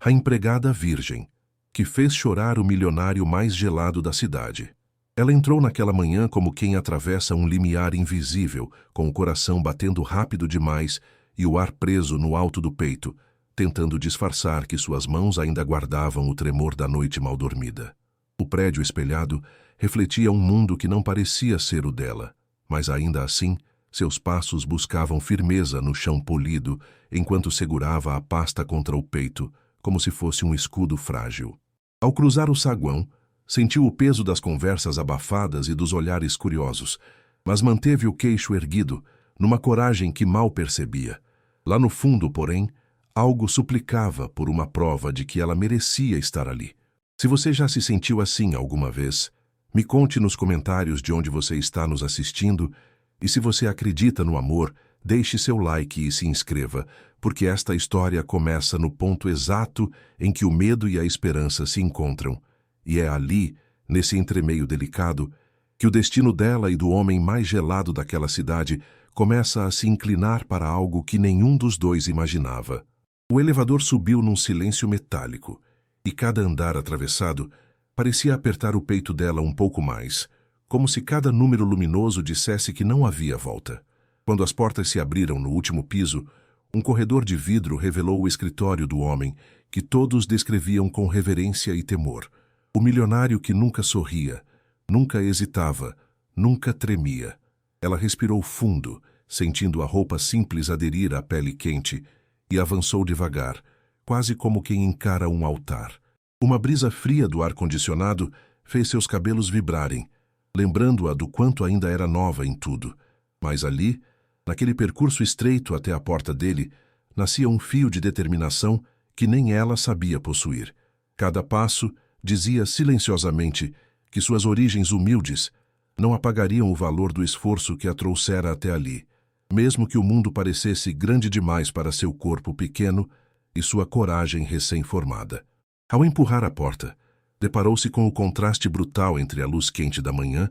A empregada virgem, que fez chorar o milionário mais gelado da cidade. Ela entrou naquela manhã como quem atravessa um limiar invisível, com o coração batendo rápido demais e o ar preso no alto do peito, tentando disfarçar que suas mãos ainda guardavam o tremor da noite mal dormida. O prédio espelhado refletia um mundo que não parecia ser o dela, mas ainda assim, seus passos buscavam firmeza no chão polido enquanto segurava a pasta contra o peito, como se fosse um escudo frágil. Ao cruzar o saguão, sentiu o peso das conversas abafadas e dos olhares curiosos, mas manteve o queixo erguido, numa coragem que mal percebia. Lá no fundo, porém, algo suplicava por uma prova de que ela merecia estar ali. Se você já se sentiu assim alguma vez, me conte nos comentários de onde você está nos assistindo, e se você acredita no amor, deixe seu like e se inscreva, porque esta história começa no ponto exato em que o medo e a esperança se encontram, e é ali, nesse entremeio delicado, que o destino dela e do homem mais gelado daquela cidade começa a se inclinar para algo que nenhum dos dois imaginava. O elevador subiu num silêncio metálico, e cada andar atravessado parecia apertar o peito dela um pouco mais, como se cada número luminoso dissesse que não havia volta. Quando as portas se abriram no último piso, um corredor de vidro revelou o escritório do homem, que todos descreviam com reverência e temor. O milionário que nunca sorria, nunca hesitava, nunca tremia. Ela respirou fundo, sentindo a roupa simples aderir à pele quente, e avançou devagar, quase como quem encara um altar. Uma brisa fria do ar-condicionado fez seus cabelos vibrarem, lembrando-a do quanto ainda era nova em tudo. Mas ali, naquele percurso estreito até a porta dele, nascia um fio de determinação que nem ela sabia possuir. Cada passo dizia silenciosamente que suas origens humildes não apagariam o valor do esforço que a trouxera até ali, mesmo que o mundo parecesse grande demais para seu corpo pequeno e sua coragem recém-formada. Ao empurrar a porta, deparou-se com o contraste brutal entre a luz quente da manhã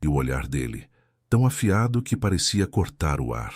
e o olhar dele, tão afiado que parecia cortar o ar.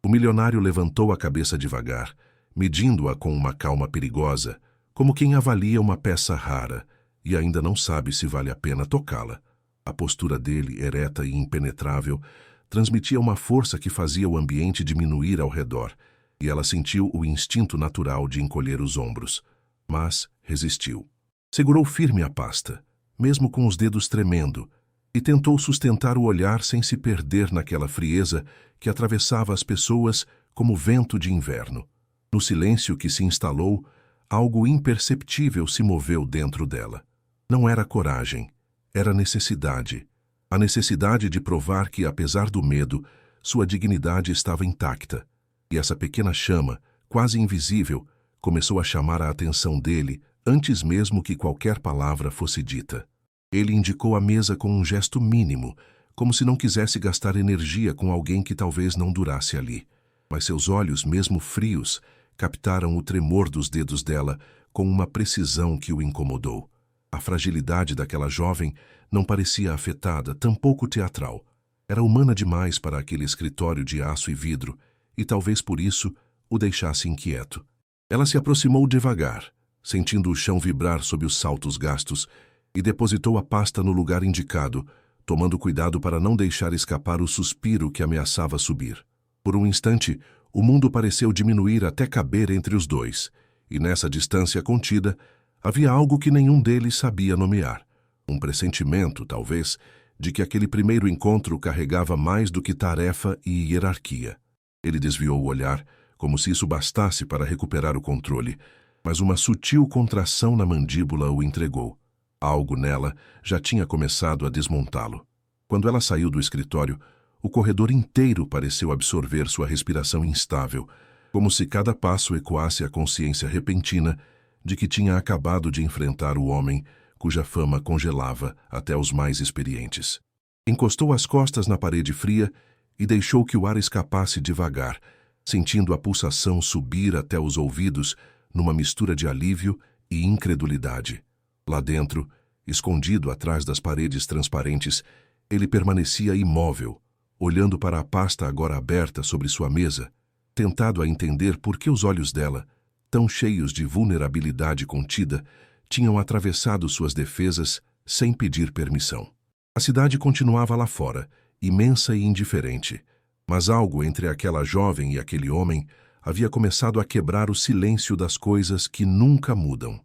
O milionário levantou a cabeça devagar, medindo-a com uma calma perigosa, como quem avalia uma peça rara e ainda não sabe se vale a pena tocá-la. A postura dele, ereta e impenetrável, transmitia uma força que fazia o ambiente diminuir ao redor, e ela sentiu o instinto natural de encolher os ombros. Mas resistiu. Segurou firme a pasta, mesmo com os dedos tremendo, e tentou sustentar o olhar sem se perder naquela frieza que atravessava as pessoas como vento de inverno. No silêncio que se instalou, algo imperceptível se moveu dentro dela. Não era coragem, era necessidade. A necessidade de provar que, apesar do medo, sua dignidade estava intacta. E essa pequena chama, quase invisível, começou a chamar a atenção dele antes mesmo que qualquer palavra fosse dita. Ele indicou a mesa com um gesto mínimo, como se não quisesse gastar energia com alguém que talvez não durasse ali. Mas seus olhos, mesmo frios, captaram o tremor dos dedos dela com uma precisão que o incomodou. A fragilidade daquela jovem não parecia afetada, tampouco teatral. Era humana demais para aquele escritório de aço e vidro, e talvez por isso o deixasse inquieto. Ela se aproximou devagar, sentindo o chão vibrar sob os saltos gastos, e depositou a pasta no lugar indicado, tomando cuidado para não deixar escapar o suspiro que ameaçava subir. Por um instante, o mundo pareceu diminuir até caber entre os dois, e nessa distância contida, havia algo que nenhum deles sabia nomear. Um pressentimento, talvez, de que aquele primeiro encontro carregava mais do que tarefa e hierarquia. Ele desviou o olhar, como se isso bastasse para recuperar o controle, mas uma sutil contração na mandíbula o entregou. Algo nela já tinha começado a desmontá-lo. Quando ela saiu do escritório, o corredor inteiro pareceu absorver sua respiração instável, como se cada passo ecoasse a consciência repentina de que tinha acabado de enfrentar o homem cuja fama congelava até os mais experientes. Encostou as costas na parede fria e deixou que o ar escapasse devagar, sentindo a pulsação subir até os ouvidos numa mistura de alívio e incredulidade. Lá dentro, escondido atrás das paredes transparentes, ele permanecia imóvel, olhando para a pasta agora aberta sobre sua mesa, tentado a entender por que os olhos dela, tão cheios de vulnerabilidade contida, tinham atravessado suas defesas sem pedir permissão. A cidade continuava lá fora, imensa e indiferente, mas algo entre aquela jovem e aquele homem havia começado a quebrar o silêncio das coisas que nunca mudam.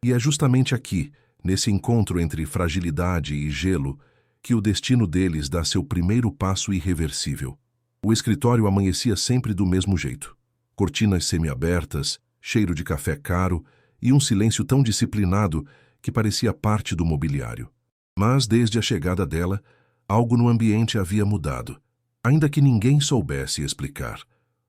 E é justamente aqui, nesse encontro entre fragilidade e gelo, que o destino deles dá seu primeiro passo irreversível. O escritório amanhecia sempre do mesmo jeito. Cortinas semiabertas, cheiro de café caro e um silêncio tão disciplinado que parecia parte do mobiliário. Mas, desde a chegada dela, algo no ambiente havia mudado, ainda que ninguém soubesse explicar.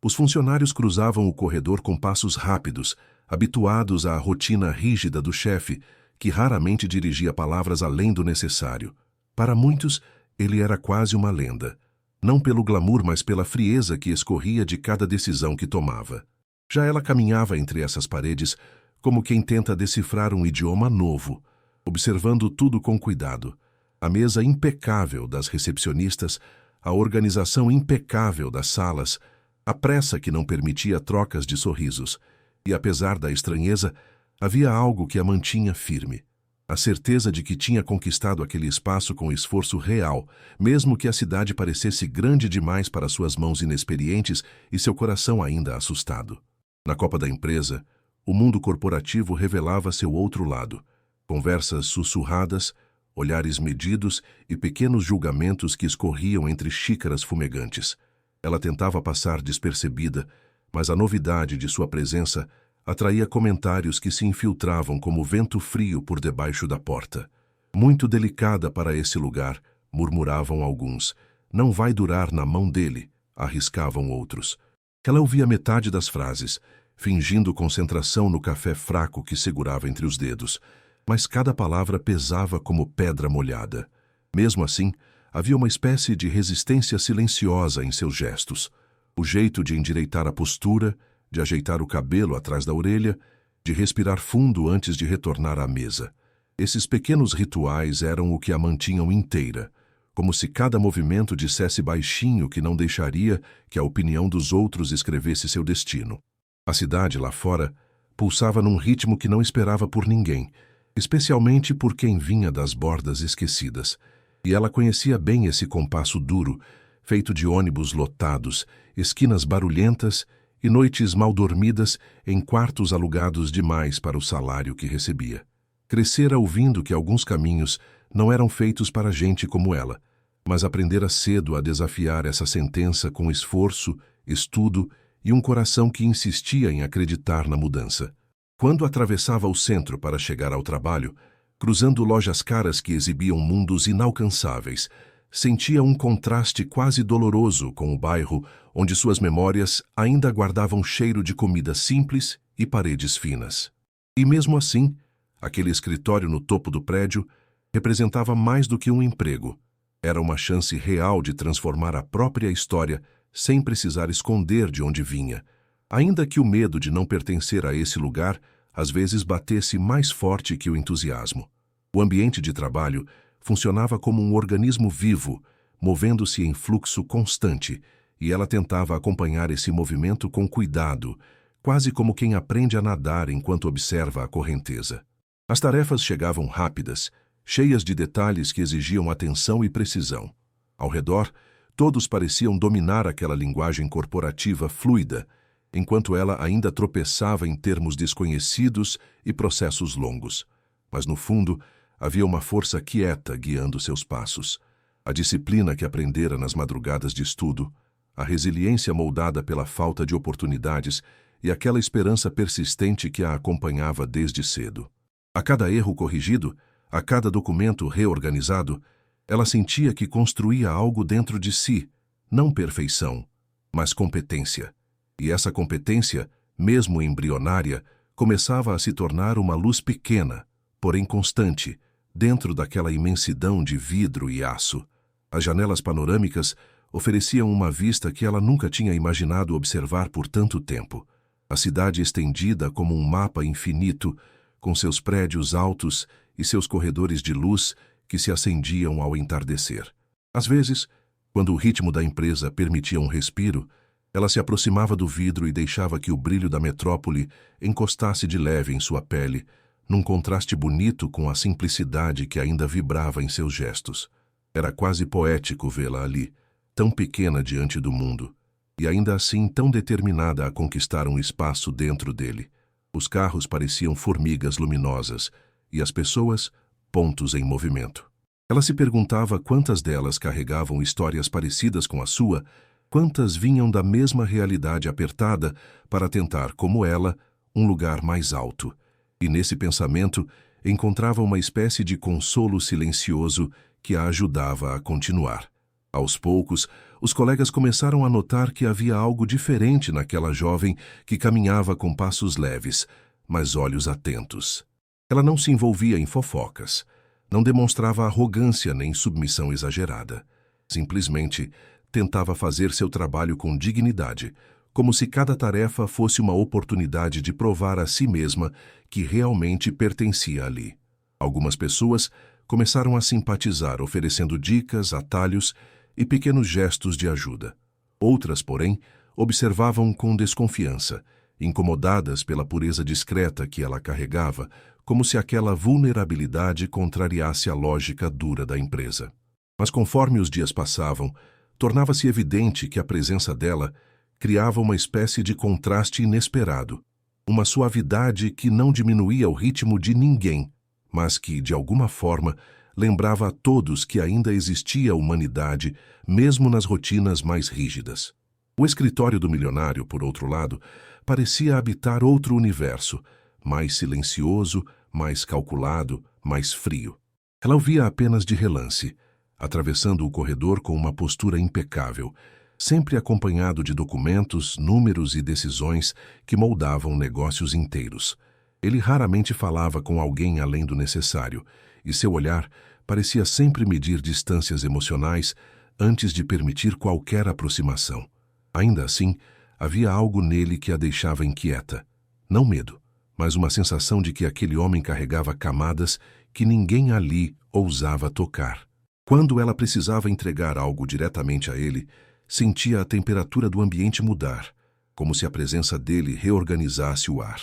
Os funcionários cruzavam o corredor com passos rápidos, habituados à rotina rígida do chefe, que raramente dirigia palavras além do necessário. Para muitos, ele era quase uma lenda, não pelo glamour, mas pela frieza que escorria de cada decisão que tomava. Já ela caminhava entre essas paredes como quem tenta decifrar um idioma novo, observando tudo com cuidado. A mesa impecável das recepcionistas, a organização impecável das salas, a pressa que não permitia trocas de sorrisos. E apesar da estranheza, havia algo que a mantinha firme. A certeza de que tinha conquistado aquele espaço com esforço real, mesmo que a cidade parecesse grande demais para suas mãos inexperientes e seu coração ainda assustado. Na copa da empresa, o mundo corporativo revelava seu outro lado. Conversas sussurradas, olhares medidos e pequenos julgamentos que escorriam entre xícaras fumegantes. Ela tentava passar despercebida, mas a novidade de sua presença atraía comentários que se infiltravam como vento frio por debaixo da porta. Muito delicada para esse lugar, murmuravam alguns. Não vai durar na mão dele, arriscavam outros. Ela ouvia metade das frases, fingindo concentração no café fraco que segurava entre os dedos, mas cada palavra pesava como pedra molhada. Mesmo assim, havia uma espécie de resistência silenciosa em seus gestos. O jeito de endireitar a postura, de ajeitar o cabelo atrás da orelha, de respirar fundo antes de retornar à mesa. Esses pequenos rituais eram o que a mantinham inteira, como se cada movimento dissesse baixinho que não deixaria que a opinião dos outros escrevesse seu destino. A cidade lá fora pulsava num ritmo que não esperava por ninguém, especialmente por quem vinha das bordas esquecidas. E ela conhecia bem esse compasso duro, feito de ônibus lotados, esquinas barulhentas e noites mal dormidas em quartos alugados demais para o salário que recebia. Crescera ouvindo que alguns caminhos não eram feitos para gente como ela, mas aprendera cedo a desafiar essa sentença com esforço, estudo e um coração que insistia em acreditar na mudança. Quando atravessava o centro para chegar ao trabalho, cruzando lojas caras que exibiam mundos inalcançáveis, sentia um contraste quase doloroso com o bairro onde suas memórias ainda guardavam cheiro de comida simples e paredes finas. E mesmo assim, aquele escritório no topo do prédio representava mais do que um emprego. Era uma chance real de transformar a própria história sem precisar esconder de onde vinha, ainda que o medo de não pertencer a esse lugar às vezes batesse mais forte que o entusiasmo. O ambiente de trabalho funcionava como um organismo vivo, movendo-se em fluxo constante, e ela tentava acompanhar esse movimento com cuidado, quase como quem aprende a nadar enquanto observa a correnteza. As tarefas chegavam rápidas, cheias de detalhes que exigiam atenção e precisão. Ao redor, todos pareciam dominar aquela linguagem corporativa fluida, enquanto ela ainda tropeçava em termos desconhecidos e processos longos. Mas, no fundo, havia uma força quieta guiando seus passos. A disciplina que aprendera nas madrugadas de estudo, a resiliência moldada pela falta de oportunidades e aquela esperança persistente que a acompanhava desde cedo. A cada erro corrigido, a cada documento reorganizado, ela sentia que construía algo dentro de si, não perfeição, mas competência. E essa competência, mesmo embrionária, começava a se tornar uma luz pequena, porém constante, dentro daquela imensidão de vidro e aço. As janelas panorâmicas ofereciam uma vista que ela nunca tinha imaginado observar por tanto tempo. A cidade estendida como um mapa infinito, com seus prédios altos e seus corredores de luz que se acendiam ao entardecer. Às vezes, quando o ritmo da empresa permitia um respiro, Ela se aproximava do vidro e deixava que o brilho da metrópole encostasse de leve em sua pele, num contraste bonito com a simplicidade que ainda vibrava em seus gestos. Era quase poético vê-la ali, tão pequena diante do mundo, e ainda assim tão determinada a conquistar um espaço dentro dele. Os carros pareciam formigas luminosas, e as pessoas, pontos em movimento. Ela se perguntava quantas delas carregavam histórias parecidas com a sua, quantas vinham da mesma realidade apertada para tentar, como ela, um lugar mais alto. E nesse pensamento encontrava uma espécie de consolo silencioso que a ajudava a continuar. Aos poucos, os colegas começaram a notar que havia algo diferente naquela jovem que caminhava com passos leves, mas olhos atentos. Ela não se envolvia em fofocas, não demonstrava arrogância nem submissão exagerada. Simplesmente tentava fazer seu trabalho com dignidade, como se cada tarefa fosse uma oportunidade de provar a si mesma que realmente pertencia ali. Algumas pessoas começaram a simpatizar, oferecendo dicas, atalhos e pequenos gestos de ajuda. Outras, porém, observavam com desconfiança, incomodadas pela pureza discreta que ela carregava, como se aquela vulnerabilidade contrariasse a lógica dura da empresa. Mas conforme os dias passavam, tornava-se evidente que a presença dela criava uma espécie de contraste inesperado, uma suavidade que não diminuía o ritmo de ninguém, mas que, de alguma forma, lembrava a todos que ainda existia humanidade, mesmo nas rotinas mais rígidas. O escritório do milionário, por outro lado, parecia habitar outro universo, mais silencioso, mais calculado, mais frio. Ela o via apenas de relance, atravessando o corredor com uma postura impecável, sempre acompanhado de documentos, números e decisões que moldavam negócios inteiros. Ele raramente falava com alguém além do necessário, e seu olhar parecia sempre medir distâncias emocionais antes de permitir qualquer aproximação. Ainda assim, havia algo nele que a deixava inquieta. Não medo, mas uma sensação de que aquele homem carregava camadas que ninguém ali ousava tocar. Quando ela precisava entregar algo diretamente a ele, sentia a temperatura do ambiente mudar, como se a presença dele reorganizasse o ar.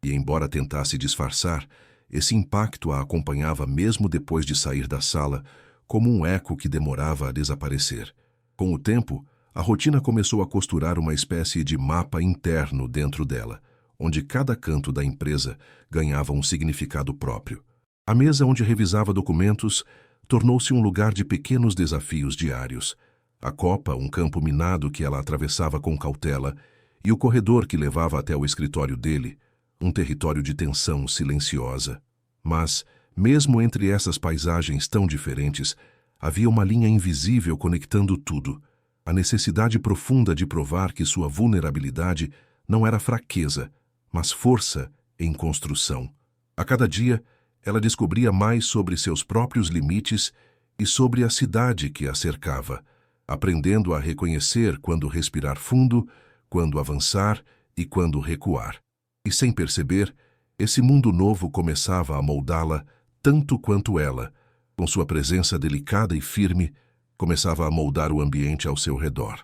E, embora tentasse disfarçar, esse impacto a acompanhava mesmo depois de sair da sala, como um eco que demorava a desaparecer. Com o tempo, a rotina começou a costurar uma espécie de mapa interno dentro dela, onde cada canto da empresa ganhava um significado próprio. A mesa onde revisava documentos tornou-se um lugar de pequenos desafios diários. A copa, um campo minado que ela atravessava com cautela, e o corredor que levava até o escritório dele, um território de tensão silenciosa. Mas, mesmo entre essas paisagens tão diferentes, havia uma linha invisível conectando tudo, a necessidade profunda de provar que sua vulnerabilidade não era fraqueza, mas força em construção. A cada dia, ela descobria mais sobre seus próprios limites e sobre a cidade que a cercava, aprendendo a reconhecer quando respirar fundo, quando avançar e quando recuar. E sem perceber, esse mundo novo começava a moldá-la tanto quanto ela, com sua presença delicada e firme, começava a moldar o ambiente ao seu redor.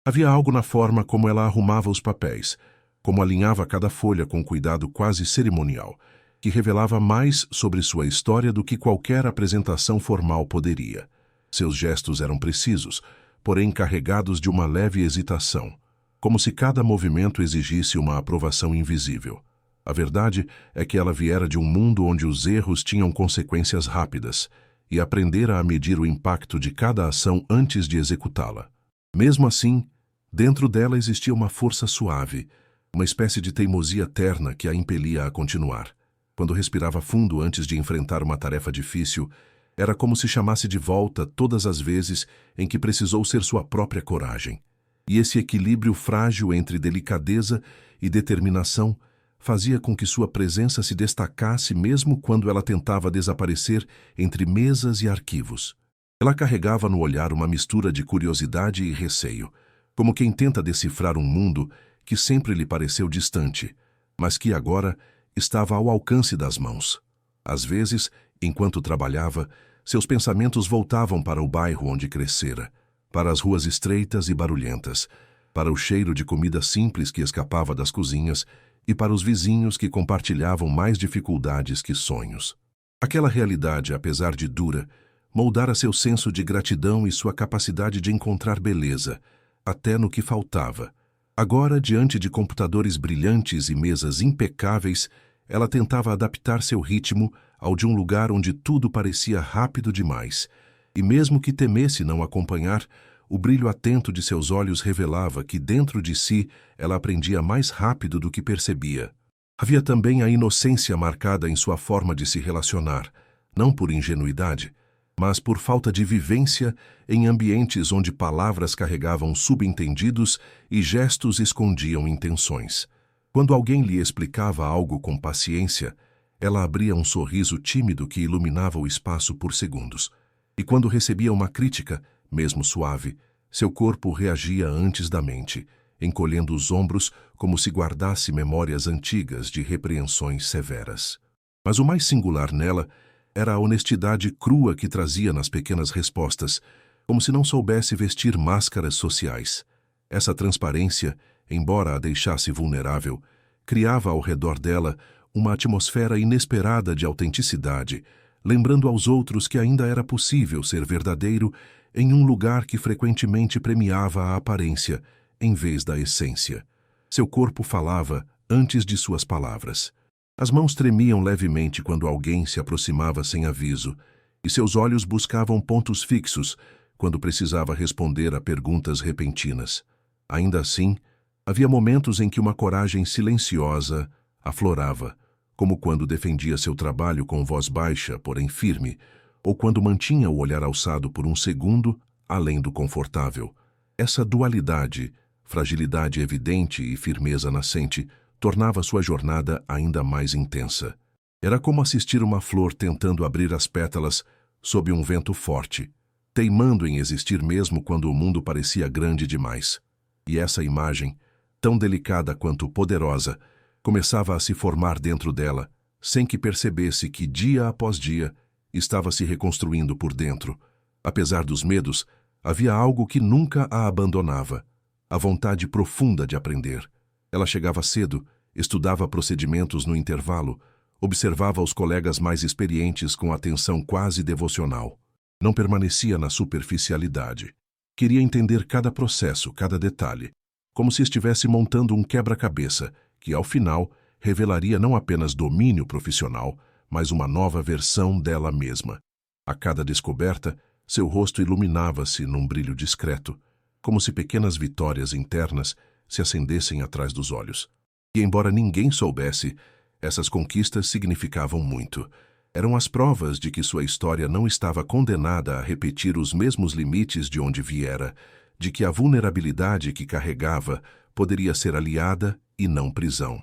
Havia algo na forma como ela arrumava os papéis, como alinhava cada folha com cuidado quase cerimonial, que revelava mais sobre sua história do que qualquer apresentação formal poderia. Seus gestos eram precisos, porém carregados de uma leve hesitação, como se cada movimento exigisse uma aprovação invisível. A verdade é que ela viera de um mundo onde os erros tinham consequências rápidas e aprendera a medir o impacto de cada ação antes de executá-la. Mesmo assim, dentro dela existia uma força suave, uma espécie de teimosia terna que a impelia a continuar. Quando respirava fundo antes de enfrentar uma tarefa difícil, era como se chamasse de volta todas as vezes em que precisou ser sua própria coragem. E esse equilíbrio frágil entre delicadeza e determinação fazia com que sua presença se destacasse mesmo quando ela tentava desaparecer entre mesas e arquivos. Ela carregava no olhar uma mistura de curiosidade e receio, como quem tenta decifrar um mundo que sempre lhe pareceu distante, mas que agora estava ao alcance das mãos. Às vezes, enquanto trabalhava, seus pensamentos voltavam para o bairro onde crescera, para as ruas estreitas e barulhentas, para o cheiro de comida simples que escapava das cozinhas e para os vizinhos que compartilhavam mais dificuldades que sonhos. Aquela realidade, apesar de dura, moldara seu senso de gratidão e sua capacidade de encontrar beleza, até no que faltava. Agora, diante de computadores brilhantes e mesas impecáveis, ela tentava adaptar seu ritmo ao de um lugar onde tudo parecia rápido demais, e mesmo que temesse não acompanhar, o brilho atento de seus olhos revelava que dentro de si ela aprendia mais rápido do que percebia. Havia também a inocência marcada em sua forma de se relacionar, não por ingenuidade, mas por falta de vivência em ambientes onde palavras carregavam subentendidos e gestos escondiam intenções. Quando alguém lhe explicava algo com paciência, ela abria um sorriso tímido que iluminava o espaço por segundos. E quando recebia uma crítica, mesmo suave, seu corpo reagia antes da mente, encolhendo os ombros como se guardasse memórias antigas de repreensões severas. Mas o mais singular nela era a honestidade crua que trazia nas pequenas respostas, como se não soubesse vestir máscaras sociais. Essa transparência, embora a deixasse vulnerável, criava ao redor dela uma atmosfera inesperada de autenticidade, lembrando aos outros que ainda era possível ser verdadeiro em um lugar que frequentemente premiava a aparência, em vez da essência. Seu corpo falava antes de suas palavras. As mãos tremiam levemente quando alguém se aproximava sem aviso, e seus olhos buscavam pontos fixos quando precisava responder a perguntas repentinas. Ainda assim, havia momentos em que uma coragem silenciosa aflorava, como quando defendia seu trabalho com voz baixa, porém firme, ou quando mantinha o olhar alçado por um segundo além do confortável. Essa dualidade, fragilidade evidente e firmeza nascente, tornava sua jornada ainda mais intensa. Era como assistir uma flor tentando abrir as pétalas sob um vento forte, teimando em existir mesmo quando o mundo parecia grande demais. E essa imagem, tão delicada quanto poderosa, começava a se formar dentro dela, sem que percebesse que, dia após dia, estava se reconstruindo por dentro. Apesar dos medos, havia algo que nunca a abandonava: a vontade profunda de aprender. Ela chegava cedo, estudava procedimentos no intervalo, observava os colegas mais experientes com atenção quase devocional. Não permanecia na superficialidade. Queria entender cada processo, cada detalhe, como se estivesse montando um quebra-cabeça que, ao final, revelaria não apenas domínio profissional, mas uma nova versão dela mesma. A cada descoberta, seu rosto iluminava-se num brilho discreto, como se pequenas vitórias internas se acendessem atrás dos olhos. E embora ninguém soubesse, essas conquistas significavam muito. Eram as provas de que sua história não estava condenada a repetir os mesmos limites de onde viera, de que a vulnerabilidade que carregava poderia ser aliada e não prisão.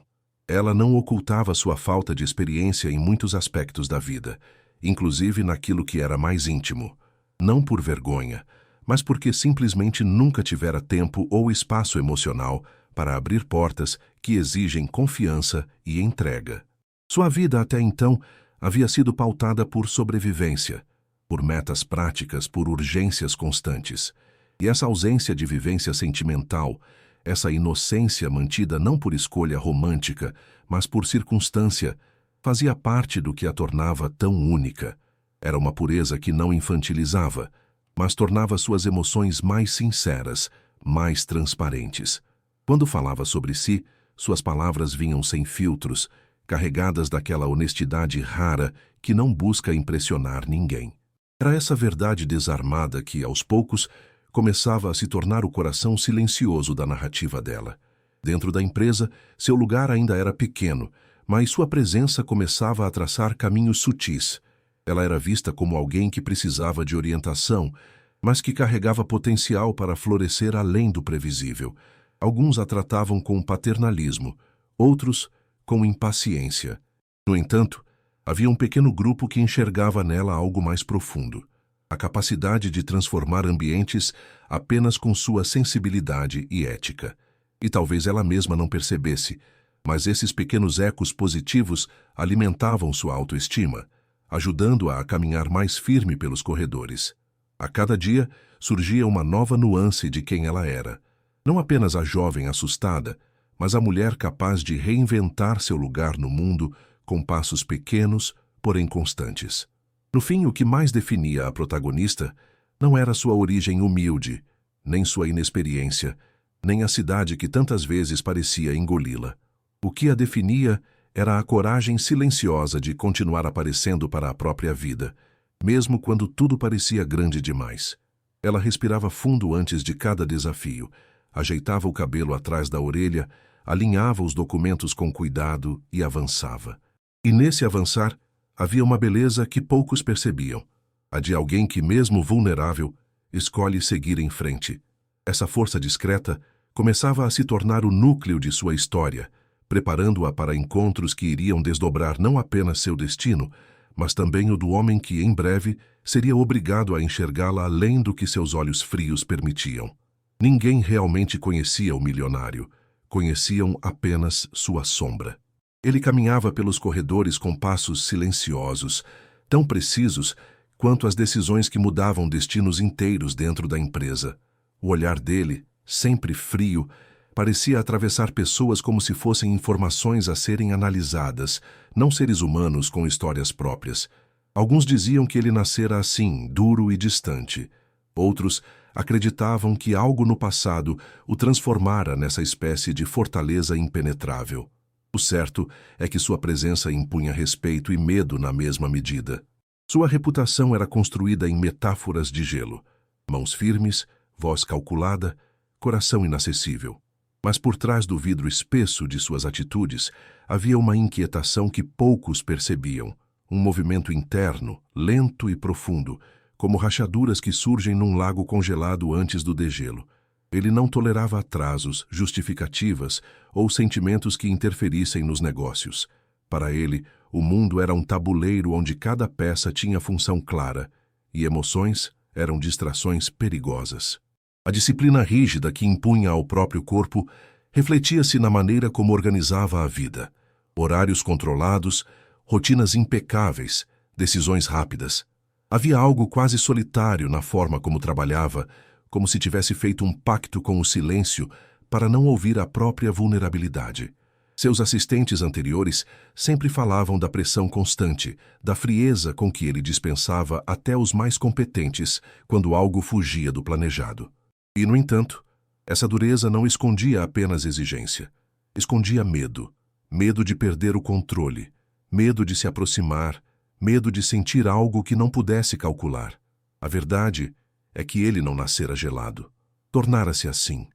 Ela não ocultava sua falta de experiência em muitos aspectos da vida, inclusive naquilo que era mais íntimo. Não por vergonha, mas porque simplesmente nunca tivera tempo ou espaço emocional para abrir portas que exigem confiança e entrega. Sua vida até então havia sido pautada por sobrevivência, por metas práticas, por urgências constantes. E essa ausência de vivência sentimental, essa inocência mantida não por escolha romântica, mas por circunstância, fazia parte do que a tornava tão única. Era uma pureza que não infantilizava, mas tornava suas emoções mais sinceras, mais transparentes. Quando falava sobre si, suas palavras vinham sem filtros, carregadas daquela honestidade rara que não busca impressionar ninguém. Era essa verdade desarmada que, aos poucos, começava a se tornar o coração silencioso da narrativa dela. Dentro da empresa, seu lugar ainda era pequeno, mas sua presença começava a traçar caminhos sutis. Ela era vista como alguém que precisava de orientação, mas que carregava potencial para florescer além do previsível. Alguns a tratavam com paternalismo, outros com impaciência. No entanto, havia um pequeno grupo que enxergava nela algo mais profundo: a capacidade de transformar ambientes apenas com sua sensibilidade e ética. E talvez ela mesma não percebesse, mas esses pequenos ecos positivos alimentavam sua autoestima, ajudando-a a caminhar mais firme pelos corredores. A cada dia surgia uma nova nuance de quem ela era. Não apenas a jovem assustada, mas a mulher capaz de reinventar seu lugar no mundo com passos pequenos, porém constantes. No fim, o que mais definia a protagonista não era sua origem humilde, nem sua inexperiência, nem a cidade que tantas vezes parecia engoli-la. O que a definia era a coragem silenciosa de continuar aparecendo para a própria vida, mesmo quando tudo parecia grande demais. Ela respirava fundo antes de cada desafio, ajeitava o cabelo atrás da orelha, alinhava os documentos com cuidado e avançava. E nesse avançar, havia uma beleza que poucos percebiam, a de alguém que, mesmo vulnerável, escolhe seguir em frente. Essa força discreta começava a se tornar o núcleo de sua história, preparando-a para encontros que iriam desdobrar não apenas seu destino, mas também o do homem que, em breve, seria obrigado a enxergá-la além do que seus olhos frios permitiam. Ninguém realmente conhecia o milionário, conheciam apenas sua sombra. Ele caminhava pelos corredores com passos silenciosos, tão precisos quanto as decisões que mudavam destinos inteiros dentro da empresa. O olhar dele, sempre frio, parecia atravessar pessoas como se fossem informações a serem analisadas, não seres humanos com histórias próprias. Alguns diziam que ele nascera assim, duro e distante. Outros acreditavam que algo no passado o transformara nessa espécie de fortaleza impenetrável. O certo é que sua presença impunha respeito e medo na mesma medida. Sua reputação era construída em metáforas de gelo. Mãos firmes, voz calculada, coração inacessível. Mas por trás do vidro espesso de suas atitudes havia uma inquietação que poucos percebiam, um movimento interno, lento e profundo, como rachaduras que surgem num lago congelado antes do degelo. Ele não tolerava atrasos, justificativas ou sentimentos que interferissem nos negócios. Para ele, o mundo era um tabuleiro onde cada peça tinha função clara, e emoções eram distrações perigosas. A disciplina rígida que impunha ao próprio corpo refletia-se na maneira como organizava a vida. Horários controlados, rotinas impecáveis, decisões rápidas. Havia algo quase solitário na forma como trabalhava, como se tivesse feito um pacto com o silêncio para não ouvir a própria vulnerabilidade. Seus assistentes anteriores sempre falavam da pressão constante, da frieza com que ele dispensava até os mais competentes quando algo fugia do planejado. E, no entanto, essa dureza não escondia apenas exigência. Escondia medo. Medo de perder o controle. Medo de se aproximar. Medo de sentir algo que não pudesse calcular. A verdade é que ele não nascera gelado. Tornara-se assim.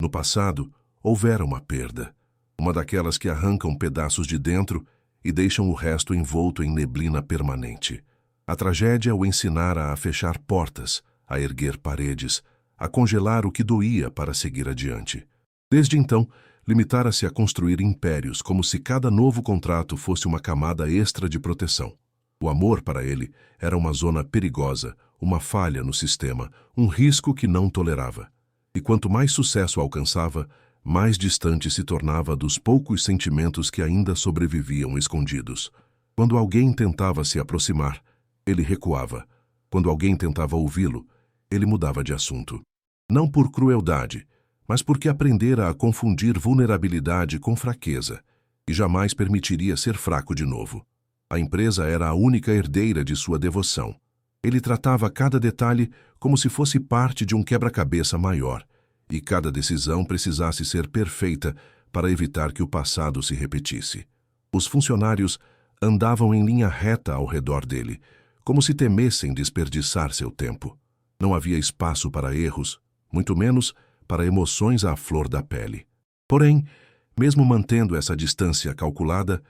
No passado, houvera uma perda. Uma daquelas que arrancam pedaços de dentro e deixam o resto envolto em neblina permanente. A tragédia o ensinara a fechar portas, a erguer paredes, a congelar o que doía para seguir adiante. Desde então, limitara-se a construir impérios como se cada novo contrato fosse uma camada extra de proteção. O amor para ele era uma zona perigosa, uma falha no sistema, um risco que não tolerava. E quanto mais sucesso alcançava, mais distante se tornava dos poucos sentimentos que ainda sobreviviam escondidos. Quando alguém tentava se aproximar, ele recuava. Quando alguém tentava ouvi-lo, ele mudava de assunto. Não por crueldade, mas porque aprendera a confundir vulnerabilidade com fraqueza, e jamais permitiria ser fraco de novo. A empresa era a única herdeira de sua devoção. Ele tratava cada detalhe como se fosse parte de um quebra-cabeça maior, e cada decisão precisasse ser perfeita para evitar que o passado se repetisse. Os funcionários andavam em linha reta ao redor dele, como se temessem desperdiçar seu tempo. Não havia espaço para erros, muito menos para emoções à flor da pele. Porém, mesmo mantendo essa distância calculada,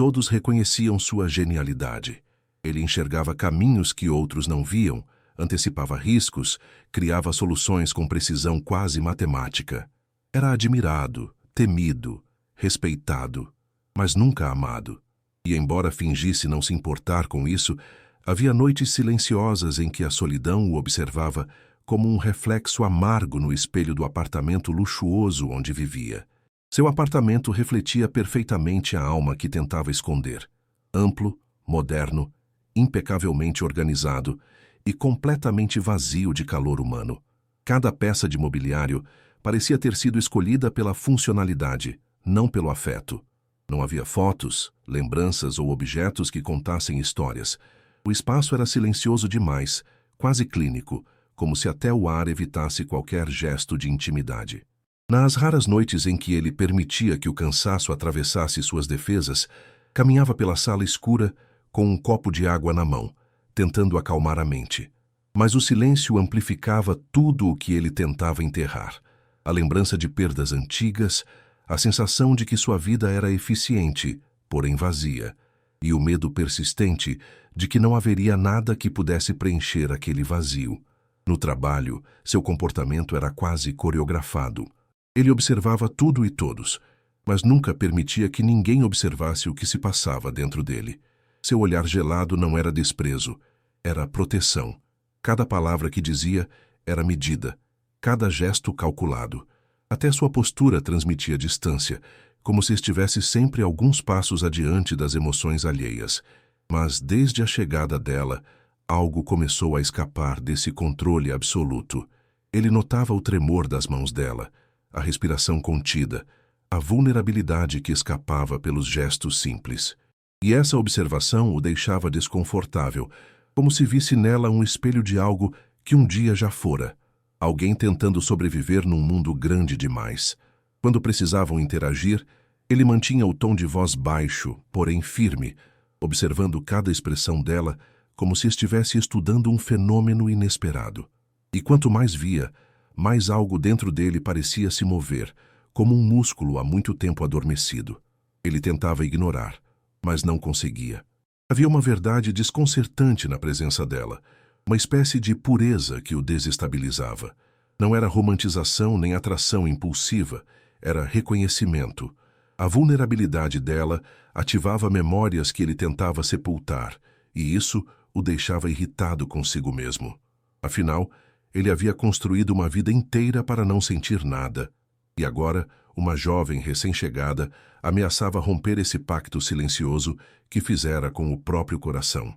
todos reconheciam sua genialidade. Ele enxergava caminhos que outros não viam, antecipava riscos, criava soluções com precisão quase matemática. Era admirado, temido, respeitado, mas nunca amado. E embora fingisse não se importar com isso, havia noites silenciosas em que a solidão o observava como um reflexo amargo no espelho do apartamento luxuoso onde vivia. Seu apartamento refletia perfeitamente a alma que tentava esconder. Amplo, moderno, impecavelmente organizado e completamente vazio de calor humano. Cada peça de mobiliário parecia ter sido escolhida pela funcionalidade, não pelo afeto. Não havia fotos, lembranças ou objetos que contassem histórias. O espaço era silencioso demais, quase clínico, como se até o ar evitasse qualquer gesto de intimidade. Nas raras noites em que ele permitia que o cansaço atravessasse suas defesas, caminhava pela sala escura com um copo de água na mão, tentando acalmar a mente. Mas o silêncio amplificava tudo o que ele tentava enterrar. A lembrança de perdas antigas, a sensação de que sua vida era eficiente, porém vazia, e o medo persistente de que não haveria nada que pudesse preencher aquele vazio. No trabalho, seu comportamento era quase coreografado. Ele observava tudo e todos, mas nunca permitia que ninguém observasse o que se passava dentro dele. Seu olhar gelado não era desprezo, era proteção. Cada palavra que dizia era medida, cada gesto calculado. Até sua postura transmitia distância, como se estivesse sempre alguns passos adiante das emoções alheias. Mas desde a chegada dela, algo começou a escapar desse controle absoluto. Ele notava o tremor das mãos dela, a respiração contida, a vulnerabilidade que escapava pelos gestos simples. E essa observação o deixava desconfortável, como se visse nela um espelho de algo que um dia já fora. Alguém tentando sobreviver num mundo grande demais. Quando precisavam interagir, ele mantinha o tom de voz baixo, porém firme, observando cada expressão dela como se estivesse estudando um fenômeno inesperado. E quanto mais via, mais algo dentro dele parecia se mover, como um músculo há muito tempo adormecido. Ele tentava ignorar, mas não conseguia. Havia uma verdade desconcertante na presença dela, uma espécie de pureza que o desestabilizava. Não era romantização nem atração impulsiva, era reconhecimento. A vulnerabilidade dela ativava memórias que ele tentava sepultar, e isso o deixava irritado consigo mesmo. Afinal, ele havia construído uma vida inteira para não sentir nada, e agora, uma jovem recém-chegada ameaçava romper esse pacto silencioso que fizera com o próprio coração.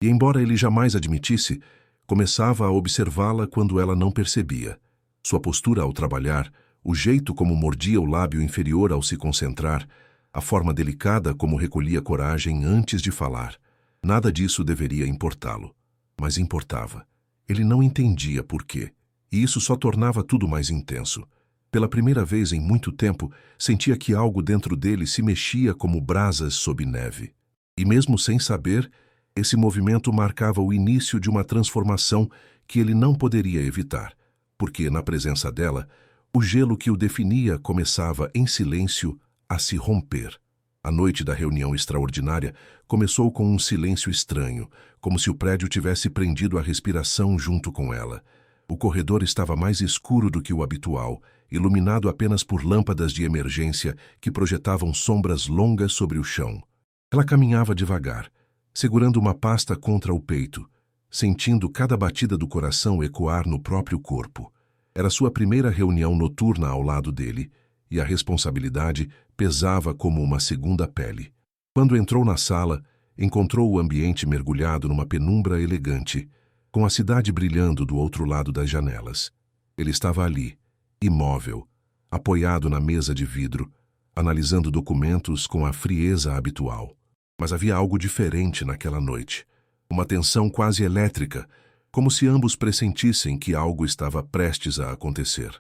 E embora ele jamais admitisse, começava a observá-la quando ela não percebia. Sua postura ao trabalhar, o jeito como mordia o lábio inferior ao se concentrar, a forma delicada como recolhia coragem antes de falar. Nada disso deveria importá-lo. Mas importava. Ele não entendia por quê, e isso só tornava tudo mais intenso. Pela primeira vez em muito tempo, sentia que algo dentro dele se mexia como brasas sob neve. E mesmo sem saber, esse movimento marcava o início de uma transformação que ele não poderia evitar, porque, na presença dela, o gelo que o definia começava, em silêncio, a se romper. A noite da reunião extraordinária começou com um silêncio estranho, como se o prédio tivesse prendido a respiração junto com ela. O corredor estava mais escuro do que o habitual, iluminado apenas por lâmpadas de emergência que projetavam sombras longas sobre o chão. Ela caminhava devagar, segurando uma pasta contra o peito, sentindo cada batida do coração ecoar no próprio corpo. Era sua primeira reunião noturna ao lado dele, e a responsabilidade pesava como uma segunda pele. Quando entrou na sala, encontrou o ambiente mergulhado numa penumbra elegante, com a cidade brilhando do outro lado das janelas. Ele estava ali, imóvel, apoiado na mesa de vidro, analisando documentos com a frieza habitual. Mas havia algo diferente naquela noite. Uma tensão quase elétrica, como se ambos pressentissem que algo estava prestes a acontecer.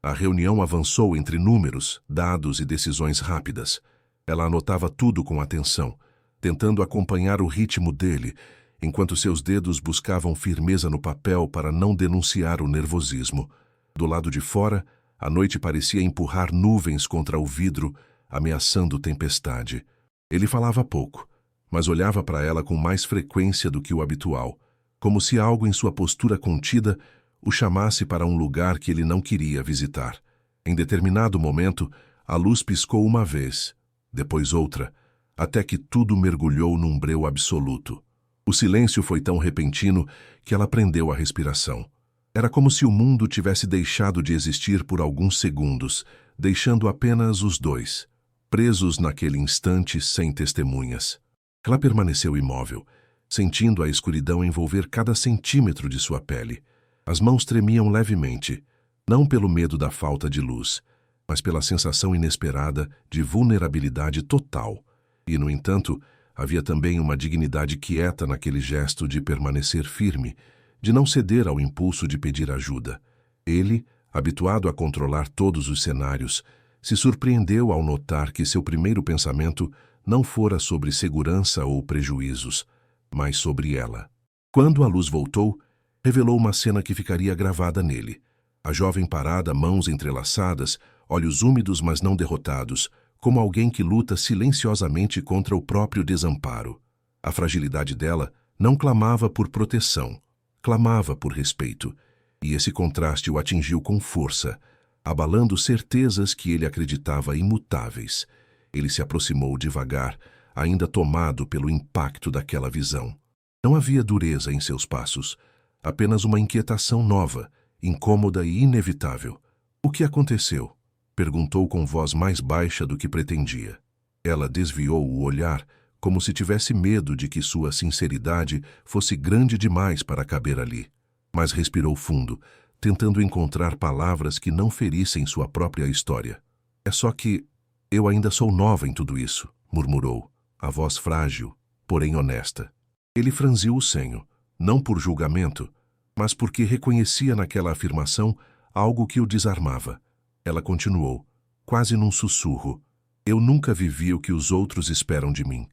A reunião avançou entre números, dados e decisões rápidas. Ela anotava tudo com atenção, tentando acompanhar o ritmo dele, enquanto seus dedos buscavam firmeza no papel para não denunciar o nervosismo. Do lado de fora, a noite parecia empurrar nuvens contra o vidro, ameaçando tempestade. Ele falava pouco, mas olhava para ela com mais frequência do que o habitual, como se algo em sua postura contida o chamasse para um lugar que ele não queria visitar. Em determinado momento, a luz piscou uma vez, depois outra, até que tudo mergulhou num breu absoluto. O silêncio foi tão repentino que ela prendeu a respiração. Era como se o mundo tivesse deixado de existir por alguns segundos, deixando apenas os dois, presos naquele instante sem testemunhas. Ela permaneceu imóvel, sentindo a escuridão envolver cada centímetro de sua pele. As mãos tremiam levemente, Não pelo medo da falta de luz, mas pela sensação inesperada de vulnerabilidade total. E, no entanto, havia também uma dignidade quieta naquele gesto de permanecer firme, de não ceder ao impulso de pedir ajuda. Ele, habituado a controlar todos os cenários, se surpreendeu ao notar que seu primeiro pensamento não fora sobre segurança ou prejuízos, mas sobre ela. Quando a luz voltou, revelou uma cena que ficaria gravada nele. A jovem parada, mãos entrelaçadas, olhos úmidos mas não derrotados, como alguém que luta silenciosamente contra o próprio desamparo. A fragilidade dela não clamava por proteção, clamava por respeito, e esse contraste o atingiu com força, abalando certezas que ele acreditava imutáveis. Ele se aproximou devagar, ainda tomado pelo impacto daquela visão. Não havia dureza em seus passos, apenas uma inquietação nova, incômoda e inevitável. "O que aconteceu?" perguntou com voz mais baixa do que pretendia. Ela desviou o olhar, como se tivesse medo de que sua sinceridade fosse grande demais para caber ali. Mas respirou fundo, tentando encontrar palavras que não ferissem sua própria história. "É só que eu ainda sou nova em tudo isso", murmurou, a voz frágil, porém honesta. Ele franziu o senho, não por julgamento, mas porque reconhecia naquela afirmação algo que o desarmava. Ela continuou, quase num sussurro: "Eu nunca vivi o que os outros esperam de mim,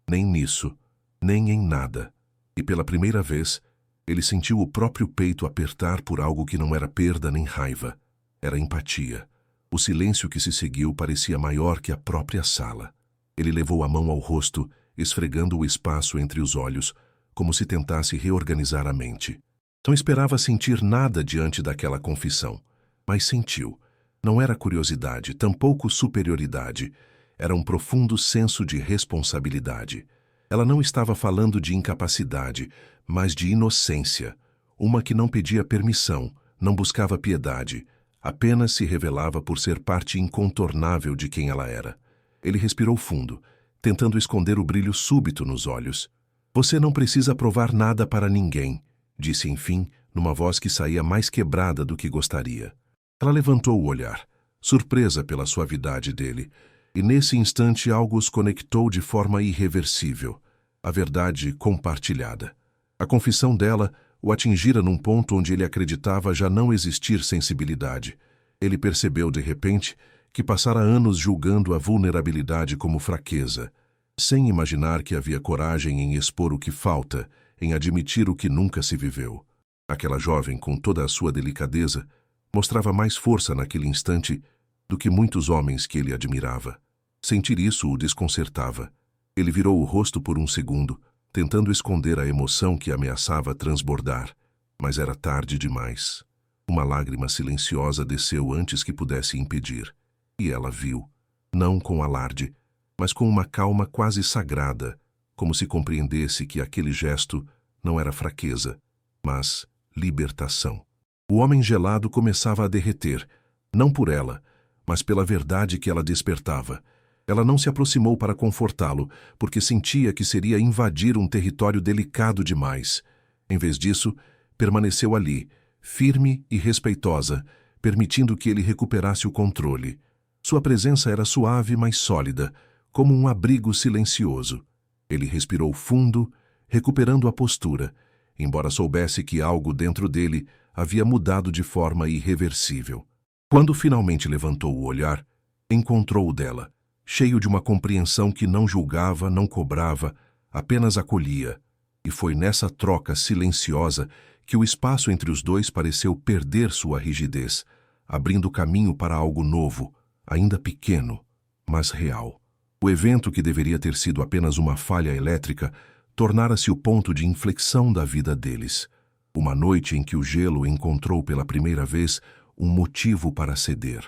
nem nisso, nem em nada." E pela primeira vez, ele sentiu o próprio peito apertar por algo que não era perda nem raiva. Era empatia. O silêncio que se seguiu parecia maior que a própria sala. Ele levou a mão ao rosto, esfregando o espaço entre os olhos, como se tentasse reorganizar a mente. Não esperava sentir nada diante daquela confissão, mas sentiu. Não era curiosidade, tampouco superioridade. Era um profundo senso de responsabilidade. Ela não estava falando de incapacidade, mas de inocência. Uma que não pedia permissão, não buscava piedade, apenas se revelava por ser parte incontornável de quem ela era. Ele respirou fundo, tentando esconder o brilho súbito nos olhos. "Você não precisa provar nada para ninguém", disse enfim, numa voz que saía mais quebrada do que gostaria. Ela levantou o olhar, surpresa pela suavidade dele, e nesse instante algo os conectou de forma irreversível, a verdade compartilhada. A confissão dela o atingira num ponto onde ele acreditava já não existir sensibilidade. Ele percebeu, de repente, que passara anos julgando a vulnerabilidade como fraqueza, sem imaginar que havia coragem em expor o que falta, em admitir o que nunca se viveu. Aquela jovem, com toda a sua delicadeza, mostrava mais força naquele instante do que muitos homens que ele admirava. Sentir isso o desconcertava. Ele virou o rosto por um segundo, tentando esconder a emoção que ameaçava transbordar, mas era tarde demais. Uma lágrima silenciosa desceu antes que pudesse impedir, e ela viu, não com alarde, mas com uma calma quase sagrada, como se compreendesse que aquele gesto não era fraqueza, mas libertação. O homem gelado começava a derreter, não por ela, mas pela verdade que ela despertava. Ela não se aproximou para confortá-lo, porque sentia que seria invadir um território delicado demais. Em vez disso, permaneceu ali, firme e respeitosa, permitindo que ele recuperasse o controle. Sua presença era suave, mas sólida, como um abrigo silencioso. Ele respirou fundo, recuperando a postura, embora soubesse que algo dentro dele havia mudado de forma irreversível. Quando finalmente levantou o olhar, encontrou-o dela, cheio de uma compreensão que não julgava, não cobrava, apenas acolhia. E foi nessa troca silenciosa que o espaço entre os dois pareceu perder sua rigidez, abrindo caminho para algo novo, ainda pequeno, mas real. O evento que deveria ter sido apenas uma falha elétrica tornara-se o ponto de inflexão da vida deles. Uma noite em que o gelo encontrou pela primeira vez um motivo para ceder.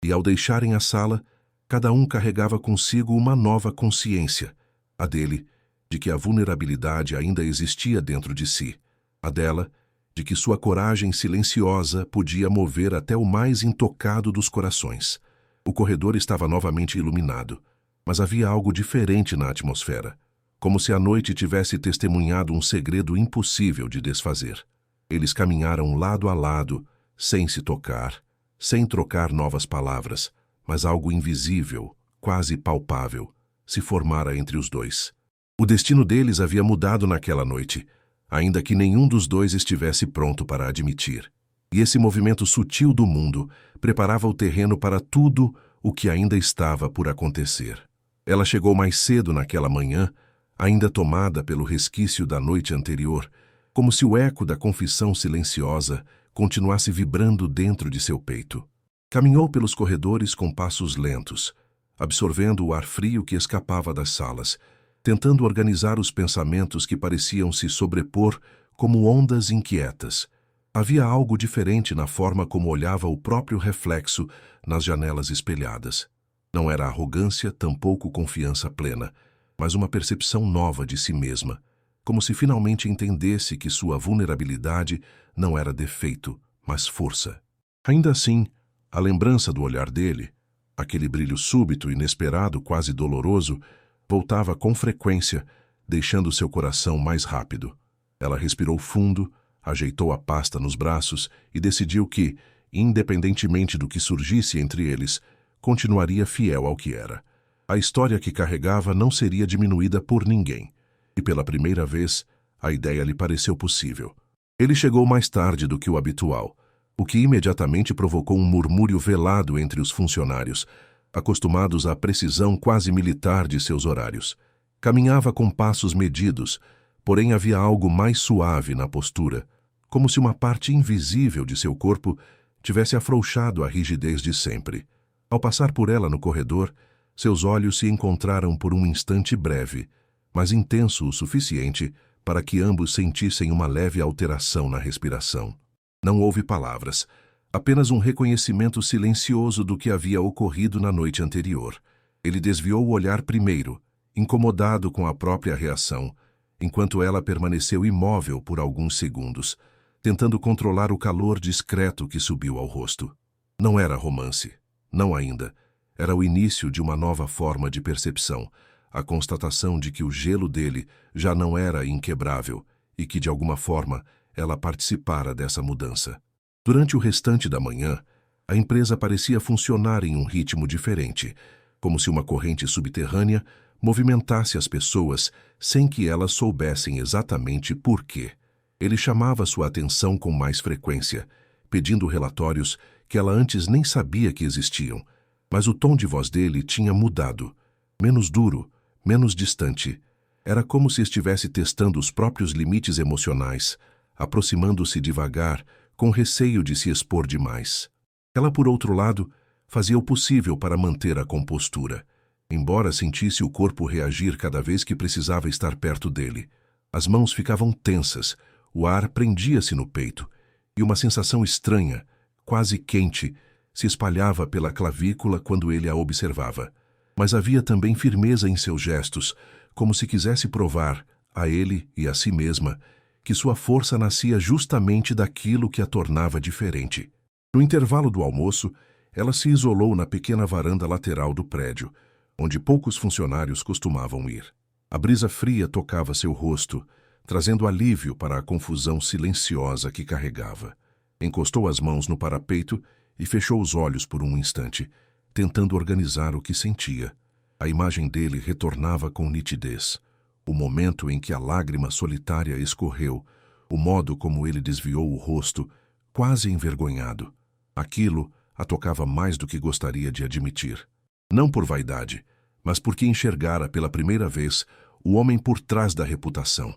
E ao deixarem a sala, cada um carregava consigo uma nova consciência, a dele, de que a vulnerabilidade ainda existia dentro de si, a dela, de que sua coragem silenciosa podia mover até o mais intocado dos corações. O corredor estava novamente iluminado, mas havia algo diferente na atmosfera, como se a noite tivesse testemunhado um segredo impossível de desfazer. Eles caminharam lado a lado, sem se tocar, sem trocar novas palavras, mas algo invisível, quase palpável, se formara entre os dois. O destino deles havia mudado naquela noite, ainda que nenhum dos dois estivesse pronto para admitir. E esse movimento sutil do mundo preparava o terreno para tudo o que ainda estava por acontecer. Ela chegou mais cedo naquela manhã, ainda tomada pelo resquício da noite anterior, como se o eco da confissão silenciosa continuasse vibrando dentro de seu peito. Caminhou pelos corredores com passos lentos, absorvendo o ar frio que escapava das salas, tentando organizar os pensamentos que pareciam se sobrepor como ondas inquietas. Havia algo diferente na forma como olhava o próprio reflexo nas janelas espelhadas. Não era arrogância, tampouco confiança plena, mas uma percepção nova de si mesma, como se finalmente entendesse que sua vulnerabilidade não era defeito, mas força. Ainda assim, a lembrança do olhar dele, aquele brilho súbito, inesperado, quase doloroso, voltava com frequência, deixando seu coração mais rápido. Ela respirou fundo, ajeitou a pasta nos braços e decidiu que, independentemente do que surgisse entre eles, continuaria fiel ao que era. A história que carregava não seria diminuída por ninguém. E pela primeira vez, a ideia lhe pareceu possível. Ele chegou mais tarde do que o habitual, o que imediatamente provocou um murmúrio velado entre os funcionários, acostumados à precisão quase militar de seus horários. Caminhava com passos medidos, porém havia algo mais suave na postura, como se uma parte invisível de seu corpo tivesse afrouxado a rigidez de sempre. Ao passar por ela no corredor, seus olhos se encontraram por um instante breve, mas intenso o suficiente para que ambos sentissem uma leve alteração na respiração. Não houve palavras, apenas um reconhecimento silencioso do que havia ocorrido na noite anterior. Ele desviou o olhar primeiro, incomodado com a própria reação, enquanto ela permaneceu imóvel por alguns segundos, tentando controlar o calor discreto que subiu ao rosto. Não era romance, não ainda. Era o início de uma nova forma de percepção, a constatação de que o gelo dele já não era inquebrável e que, de alguma forma, ela participara dessa mudança. Durante o restante da manhã, a empresa parecia funcionar em um ritmo diferente, como se uma corrente subterrânea movimentasse as pessoas sem que elas soubessem exatamente por quê. Ele chamava sua atenção com mais frequência, pedindo relatórios que ela antes nem sabia que existiam, mas o tom de voz dele tinha mudado, menos duro, menos distante. Era como se estivesse testando os próprios limites emocionais, aproximando-se devagar, com receio de se expor demais. Ela, por outro lado, fazia o possível para manter a compostura, embora sentisse o corpo reagir cada vez que precisava estar perto dele. As mãos ficavam tensas, o ar prendia-se no peito, e uma sensação estranha, quase quente, se espalhava pela clavícula quando ele a observava. Mas havia também firmeza em seus gestos, como se quisesse provar, a ele e a si mesma, que sua força nascia justamente daquilo que a tornava diferente. No intervalo do almoço, ela se isolou na pequena varanda lateral do prédio, onde poucos funcionários costumavam ir. A brisa fria tocava seu rosto, trazendo alívio para a confusão silenciosa que carregava. Encostou as mãos no parapeito e fechou os olhos por um instante, tentando organizar o que sentia. A imagem dele retornava com nitidez. O momento em que a lágrima solitária escorreu, o modo como ele desviou o rosto, quase envergonhado. Aquilo a tocava mais do que gostaria de admitir. Não por vaidade, mas porque enxergara pela primeira vez o homem por trás da reputação.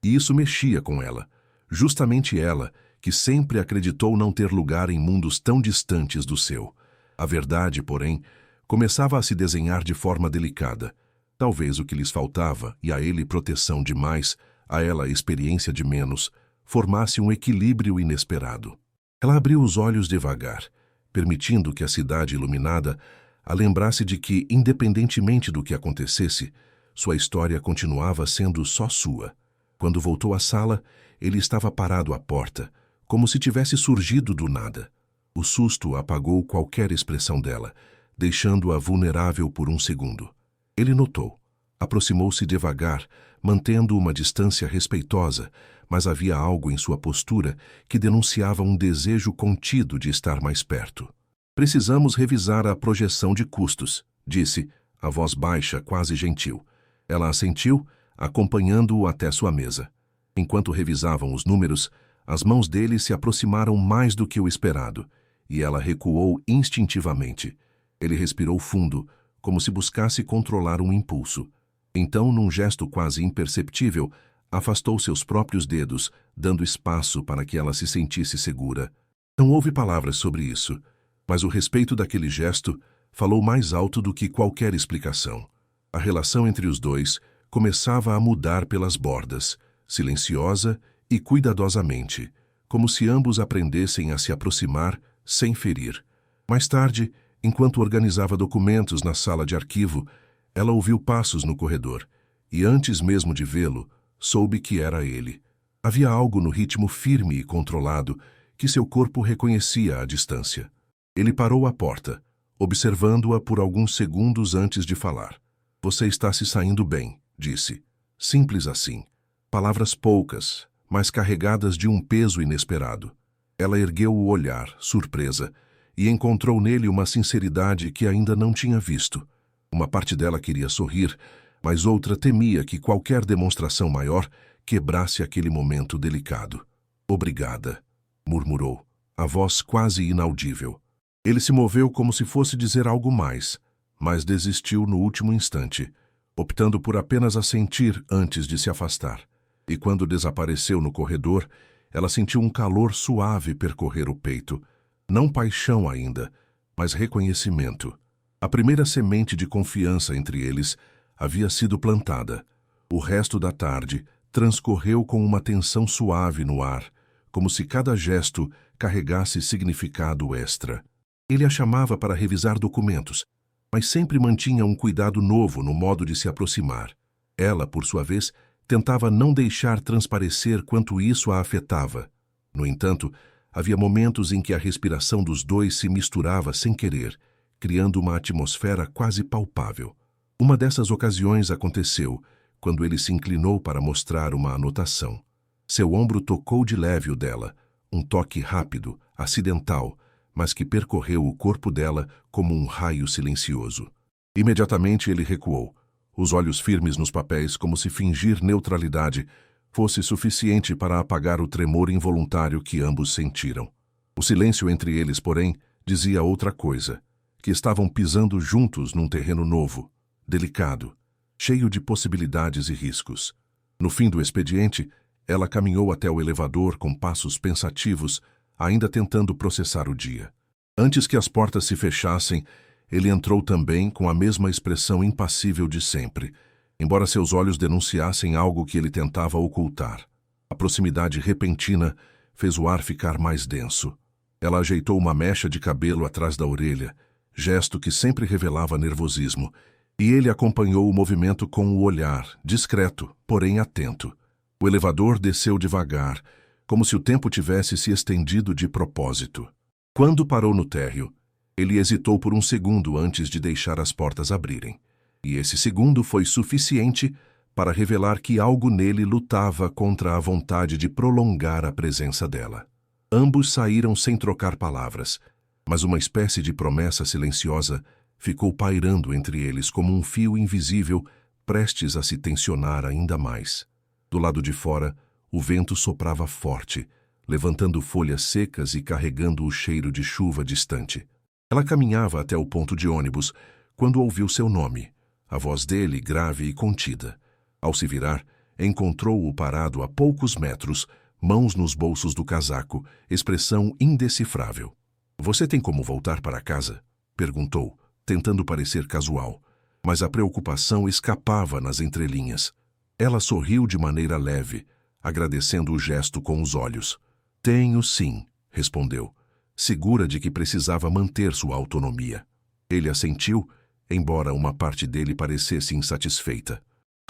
E isso mexia com ela. Justamente ela, que sempre acreditou não ter lugar em mundos tão distantes do seu. A verdade, porém, começava a se desenhar de forma delicada. Talvez o que lhes faltava, e a ele proteção demais, a ela experiência de menos, formasse um equilíbrio inesperado. Ela abriu os olhos devagar, permitindo que a cidade iluminada a lembrasse de que, independentemente do que acontecesse, sua história continuava sendo só sua. Quando voltou à sala, ele estava parado à porta, como se tivesse surgido do nada. O susto apagou qualquer expressão dela, deixando-a vulnerável por um segundo. Ele notou. Aproximou-se devagar, mantendo uma distância respeitosa, mas havia algo em sua postura que denunciava um desejo contido de estar mais perto. Precisamos revisar a projeção de custos, disse, a voz baixa, quase gentil. Ela assentiu, acompanhando-o até sua mesa. Enquanto revisavam os números, as mãos dele se aproximaram mais do que o esperado, e ela recuou instintivamente. Ele respirou fundo, como se buscasse controlar um impulso. Então, num gesto quase imperceptível, afastou seus próprios dedos, dando espaço para que ela se sentisse segura. Não houve palavras sobre isso, mas o respeito daquele gesto falou mais alto do que qualquer explicação. A relação entre os dois começava a mudar pelas bordas, silenciosa e cuidadosamente, como se ambos aprendessem a se aproximar sem ferir. Mais tarde, enquanto organizava documentos na sala de arquivo, ela ouviu passos no corredor, e antes mesmo de vê-lo, soube que era ele. Havia algo no ritmo firme e controlado que seu corpo reconhecia à distância. Ele parou à porta, observando-a por alguns segundos antes de falar. Você está se saindo bem, disse. Simples assim. Palavras poucas, mas carregadas de um peso inesperado. Ela ergueu o olhar, surpresa, e encontrou nele uma sinceridade que ainda não tinha visto. Uma parte dela queria sorrir, mas outra temia que qualquer demonstração maior quebrasse aquele momento delicado. Obrigada, murmurou, a voz quase inaudível. Ele se moveu como se fosse dizer algo mais, mas desistiu no último instante, optando por apenas assentir antes de se afastar. E quando desapareceu no corredor, ela sentiu um calor suave percorrer o peito. Não paixão ainda, mas reconhecimento. A primeira semente de confiança entre eles havia sido plantada. O resto da tarde transcorreu com uma tensão suave no ar, como se cada gesto carregasse significado extra. Ele a chamava para revisar documentos, mas sempre mantinha um cuidado novo no modo de se aproximar. Ela, por sua vez, tentava não deixar transparecer quanto isso a afetava. No entanto, havia momentos em que a respiração dos dois se misturava sem querer, criando uma atmosfera quase palpável. Uma dessas ocasiões aconteceu quando ele se inclinou para mostrar uma anotação. Seu ombro tocou de leve o dela, um toque rápido, acidental, mas que percorreu o corpo dela como um raio silencioso. Imediatamente ele recuou, os olhos firmes nos papéis como se fingir neutralidade fosse suficiente para apagar o tremor involuntário que ambos sentiram. O silêncio entre eles, porém, dizia outra coisa, que estavam pisando juntos num terreno novo, delicado, cheio de possibilidades e riscos. No fim do expediente, ela caminhou até o elevador com passos pensativos, ainda tentando processar o dia. Antes que as portas se fechassem, ele entrou também com a mesma expressão impassível de sempre, embora seus olhos denunciassem algo que ele tentava ocultar. A proximidade repentina fez o ar ficar mais denso. Ela ajeitou uma mecha de cabelo atrás da orelha, gesto que sempre revelava nervosismo, e ele acompanhou o movimento com o olhar, discreto, porém atento. O elevador desceu devagar, como se o tempo tivesse se estendido de propósito. Quando parou no térreo, ele hesitou por um segundo antes de deixar as portas abrirem. E esse segundo foi suficiente para revelar que algo nele lutava contra a vontade de prolongar a presença dela. Ambos saíram sem trocar palavras, mas uma espécie de promessa silenciosa ficou pairando entre eles como um fio invisível prestes a se tensionar ainda mais. Do lado de fora, o vento soprava forte, levantando folhas secas e carregando o cheiro de chuva distante. Ela caminhava até o ponto de ônibus quando ouviu seu nome, a voz dele grave e contida. Ao se virar, encontrou-o parado a poucos metros, mãos nos bolsos do casaco, expressão indecifrável. Você tem como voltar para casa? Perguntou, tentando parecer casual, mas a preocupação escapava nas entrelinhas. Ela sorriu de maneira leve, agradecendo o gesto com os olhos. Tenho sim, respondeu, segura de que precisava manter sua autonomia. Ele assentiu, embora uma parte dele parecesse insatisfeita.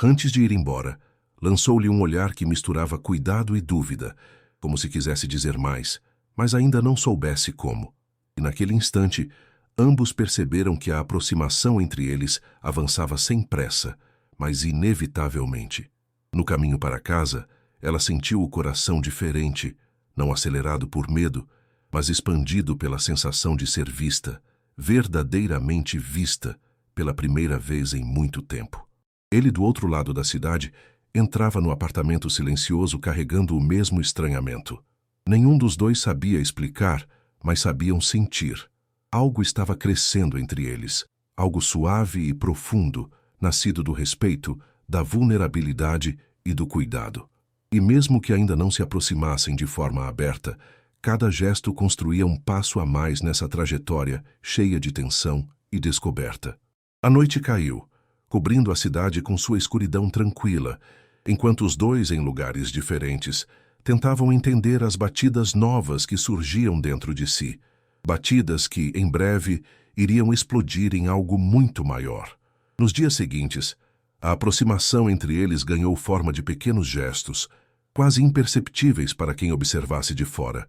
Antes de ir embora, lançou-lhe um olhar que misturava cuidado e dúvida, como se quisesse dizer mais, mas ainda não soubesse como. E naquele instante, ambos perceberam que a aproximação entre eles avançava sem pressa, mas inevitavelmente. No caminho para casa, ela sentiu o coração diferente, não acelerado por medo, mas expandido pela sensação de ser vista, verdadeiramente vista, pela primeira vez em muito tempo. Ele, do outro lado da cidade, entrava no apartamento silencioso carregando o mesmo estranhamento. Nenhum dos dois sabia explicar, mas sabiam sentir. Algo estava crescendo entre eles, algo suave e profundo, nascido do respeito, da vulnerabilidade e do cuidado. E mesmo que ainda não se aproximassem de forma aberta, cada gesto construía um passo a mais nessa trajetória cheia de tensão e descoberta. A noite caiu, cobrindo a cidade com sua escuridão tranquila, enquanto os dois, em lugares diferentes, tentavam entender as batidas novas que surgiam dentro de si. Batidas que, em breve, iriam explodir em algo muito maior. Nos dias seguintes, a aproximação entre eles ganhou forma de pequenos gestos, quase imperceptíveis para quem observasse de fora,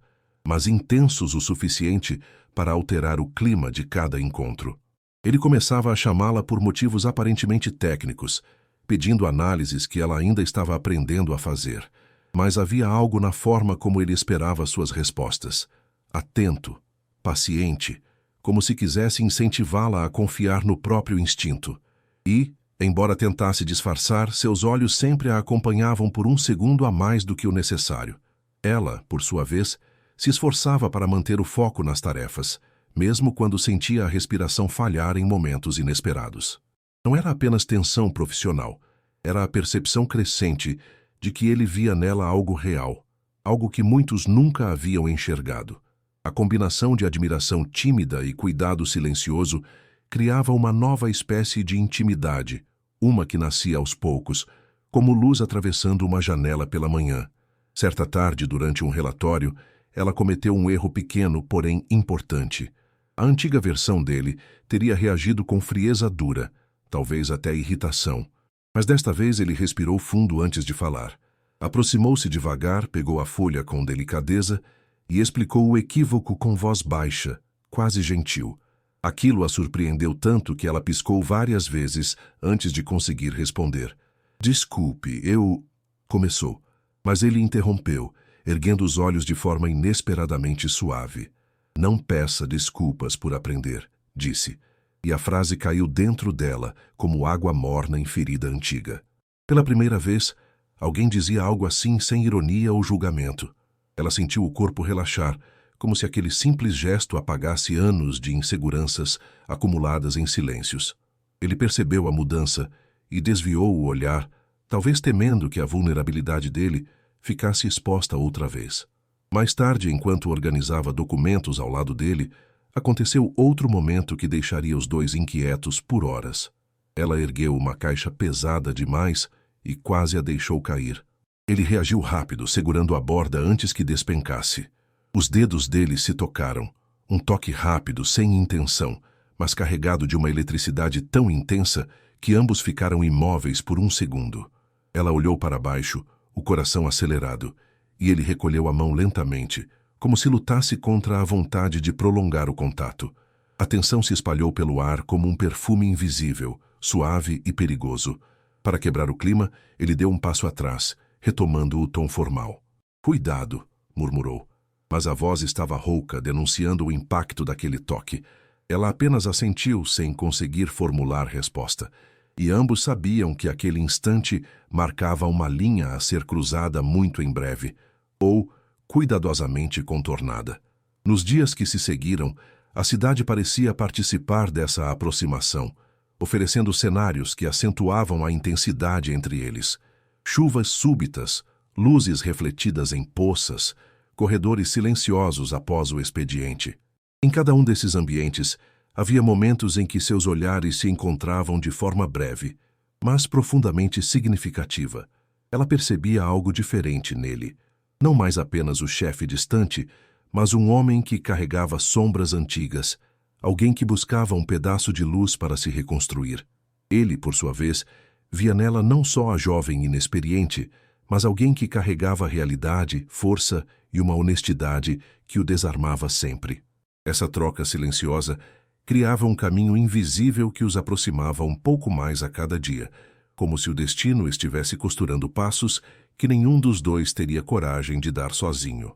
mas intensos o suficiente para alterar o clima de cada encontro. Ele começava a chamá-la por motivos aparentemente técnicos, pedindo análises que ela ainda estava aprendendo a fazer, mas havia algo na forma como ele esperava suas respostas. Atento, paciente, como se quisesse incentivá-la a confiar no próprio instinto. E, embora tentasse disfarçar, seus olhos sempre a acompanhavam por um segundo a mais do que o necessário. Ela, por sua vez, se esforçava para manter o foco nas tarefas, mesmo quando sentia a respiração falhar em momentos inesperados. Não era apenas tensão profissional, era a percepção crescente de que ele via nela algo real, algo que muitos nunca haviam enxergado. A combinação de admiração tímida e cuidado silencioso criava uma nova espécie de intimidade, uma que nascia aos poucos, como luz atravessando uma janela pela manhã. Certa tarde, durante um relatório, ela cometeu um erro pequeno, porém importante. A antiga versão dele teria reagido com frieza dura, talvez até irritação. Mas desta vez ele respirou fundo antes de falar. Aproximou-se devagar, pegou a folha com delicadeza e explicou o equívoco com voz baixa, quase gentil. Aquilo a surpreendeu tanto que ela piscou várias vezes antes de conseguir responder. "Desculpe, eu..." começou, mas ele interrompeu, erguendo os olhos de forma inesperadamente suave. "Não peça desculpas por aprender", disse, e a frase caiu dentro dela como água morna em ferida antiga. Pela primeira vez, alguém dizia algo assim sem ironia ou julgamento. Ela sentiu o corpo relaxar, como se aquele simples gesto apagasse anos de inseguranças acumuladas em silêncios. Ele percebeu a mudança e desviou o olhar, talvez temendo que a vulnerabilidade dele ficasse exposta outra vez. Mais tarde, enquanto organizava documentos ao lado dele, aconteceu outro momento que deixaria os dois inquietos por horas. Ela ergueu uma caixa pesada demais e quase a deixou cair. Ele reagiu rápido, segurando a borda antes que despencasse. Os dedos dele se tocaram, um toque rápido, sem intenção, mas carregado de uma eletricidade tão intensa que ambos ficaram imóveis por um segundo. Ela olhou para baixo, o coração acelerado, e ele recolheu a mão lentamente, como se lutasse contra a vontade de prolongar o contato. A tensão se espalhou pelo ar como um perfume invisível, suave e perigoso. Para quebrar o clima, ele deu um passo atrás, retomando o tom formal. "Cuidado", murmurou, mas a voz estava rouca, denunciando o impacto daquele toque. Ela apenas assentiu sem conseguir formular resposta, e ambos sabiam que aquele instante marcava uma linha a ser cruzada muito em breve, ou cuidadosamente contornada. Nos dias que se seguiram, a cidade parecia participar dessa aproximação, oferecendo cenários que acentuavam a intensidade entre eles. Chuvas súbitas, luzes refletidas em poças, corredores silenciosos após o expediente. Em cada um desses ambientes, havia momentos em que seus olhares se encontravam de forma breve, mas profundamente significativa. Ela percebia algo diferente nele. Não mais apenas o chefe distante, mas um homem que carregava sombras antigas, alguém que buscava um pedaço de luz para se reconstruir. Ele, por sua vez, via nela não só a jovem inexperiente, mas alguém que carregava realidade, força e uma honestidade que o desarmava sempre. Essa troca silenciosa criava um caminho invisível que os aproximava um pouco mais a cada dia, como se o destino estivesse costurando passos que nenhum dos dois teria coragem de dar sozinho.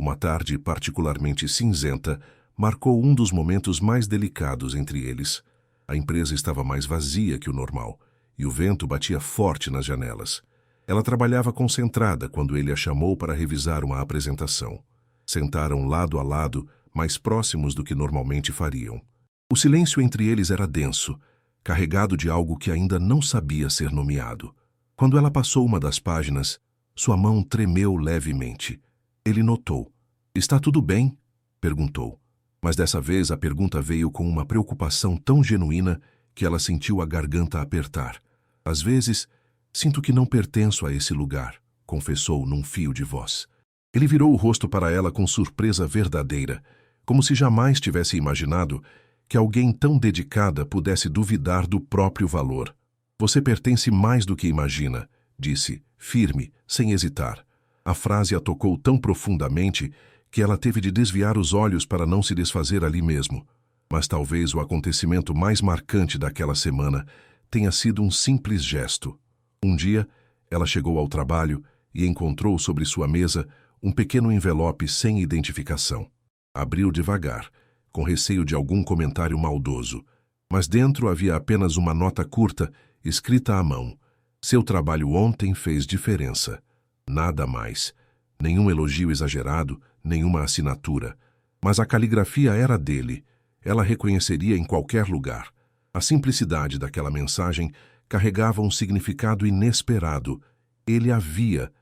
Uma tarde particularmente cinzenta marcou um dos momentos mais delicados entre eles. A empresa estava mais vazia que o normal, e o vento batia forte nas janelas. Ela trabalhava concentrada quando ele a chamou para revisar uma apresentação. Sentaram lado a lado, mais próximos do que normalmente fariam. O silêncio entre eles era denso, carregado de algo que ainda não sabia ser nomeado. Quando ela passou uma das páginas, sua mão tremeu levemente. Ele notou. "Está tudo bem?" perguntou. Mas dessa vez a pergunta veio com uma preocupação tão genuína que ela sentiu a garganta apertar. "Às vezes, sinto que não pertenço a esse lugar", confessou num fio de voz. Ele virou o rosto para ela com surpresa verdadeira, como se jamais tivesse imaginado que alguém tão dedicada pudesse duvidar do próprio valor. "Você pertence mais do que imagina", disse, firme, sem hesitar. A frase a tocou tão profundamente que ela teve de desviar os olhos para não se desfazer ali mesmo. Mas talvez o acontecimento mais marcante daquela semana tenha sido um simples gesto. Um dia, ela chegou ao trabalho e encontrou sobre sua mesa um pequeno envelope sem identificação. Abriu devagar, com receio de algum comentário maldoso, mas dentro havia apenas uma nota curta, escrita à mão. "Seu trabalho ontem fez diferença." Nada mais. Nenhum elogio exagerado, nenhuma assinatura. Mas a caligrafia era dele. Ela reconheceria em qualquer lugar. A simplicidade daquela mensagem carregava um significado inesperado. Ele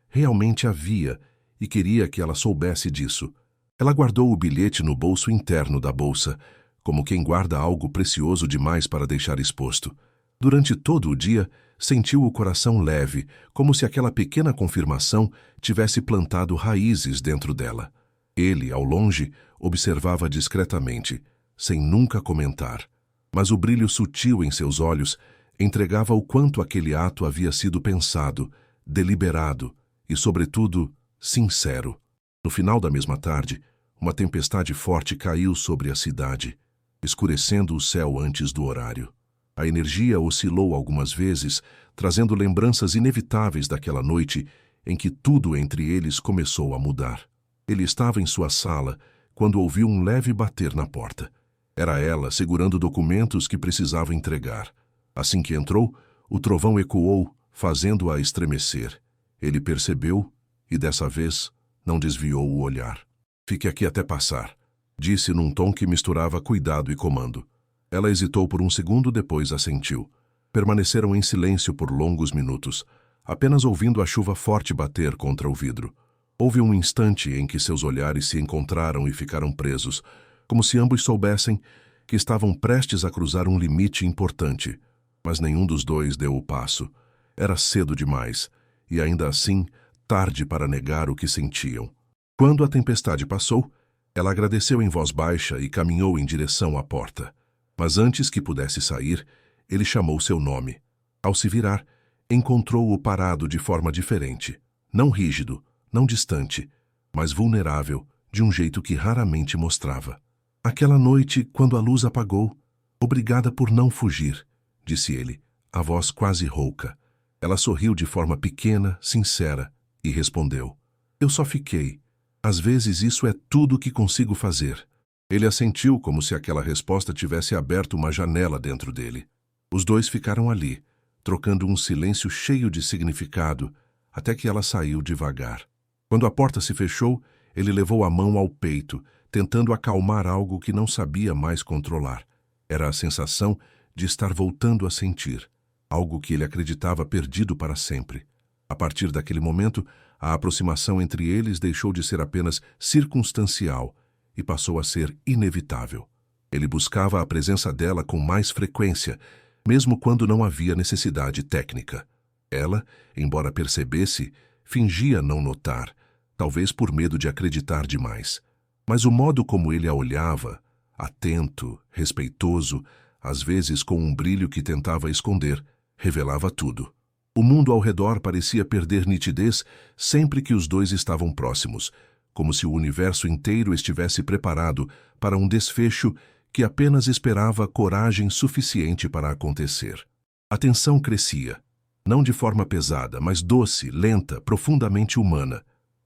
realmente havia, e queria que ela soubesse disso. Ela guardou o bilhete no bolso interno da bolsa, como quem guarda algo precioso demais para deixar exposto. Durante todo o dia, sentiu o coração leve, como se aquela pequena confirmação tivesse plantado raízes dentro dela. Ele, ao longe, observava discretamente, sem nunca comentar. Mas o brilho sutil em seus olhos entregava o quanto aquele ato havia sido pensado, deliberado e, sobretudo, sincero. No final da mesma tarde, uma tempestade forte caiu sobre a cidade, escurecendo o céu antes do horário. A energia oscilou algumas vezes, trazendo lembranças inevitáveis daquela noite em que tudo entre eles começou a mudar. Ele estava em sua sala quando ouviu um leve bater na porta. Era ela segurando documentos que precisava entregar. Assim que entrou, o trovão ecoou, fazendo-a estremecer. Ele percebeu e, dessa vez, não desviou o olhar. "Fique aqui até passar", disse num tom que misturava cuidado e comando. Ela hesitou por um segundo, depois assentiu. Permaneceram em silêncio por longos minutos, apenas ouvindo a chuva forte bater contra o vidro. Houve um instante em que seus olhares se encontraram e ficaram presos, como se ambos soubessem que estavam prestes a cruzar um limite importante. Mas nenhum dos dois deu o passo. Era cedo demais, e ainda assim, tarde para negar o que sentiam. Quando a tempestade passou, ela agradeceu em voz baixa e caminhou em direção à porta. Mas antes que pudesse sair, ele chamou seu nome. Ao se virar, encontrou-o parado de forma diferente. Não rígido, não distante, mas vulnerável, de um jeito que raramente mostrava. "Aquela noite, quando a luz apagou, obrigada por não fugir", disse ele, a voz quase rouca. Ela sorriu de forma pequena, sincera, e respondeu: "Eu só fiquei. Às vezes isso é tudo que consigo fazer." Ele assentiu como se aquela resposta tivesse aberto uma janela dentro dele. Os dois ficaram ali, trocando um silêncio cheio de significado, até que ela saiu devagar. Quando a porta se fechou, ele levou a mão ao peito, tentando acalmar algo que não sabia mais controlar. Era a sensação de estar voltando a sentir, algo que ele acreditava perdido para sempre. A partir daquele momento, a aproximação entre eles deixou de ser apenas circunstancial e passou a ser inevitável. Ele buscava a presença dela com mais frequência, mesmo quando não havia necessidade técnica. Ela, embora percebesse, fingia não notar, talvez por medo de acreditar demais. Mas o modo como ele a olhava, atento, respeitoso, às vezes com um brilho que tentava esconder, revelava tudo. O mundo ao redor parecia perder nitidez sempre que os dois estavam próximos, como se o universo inteiro estivesse preparado para um desfecho que apenas esperava coragem suficiente para acontecer. A tensão crescia, não de forma pesada, mas doce, lenta, profundamente humana.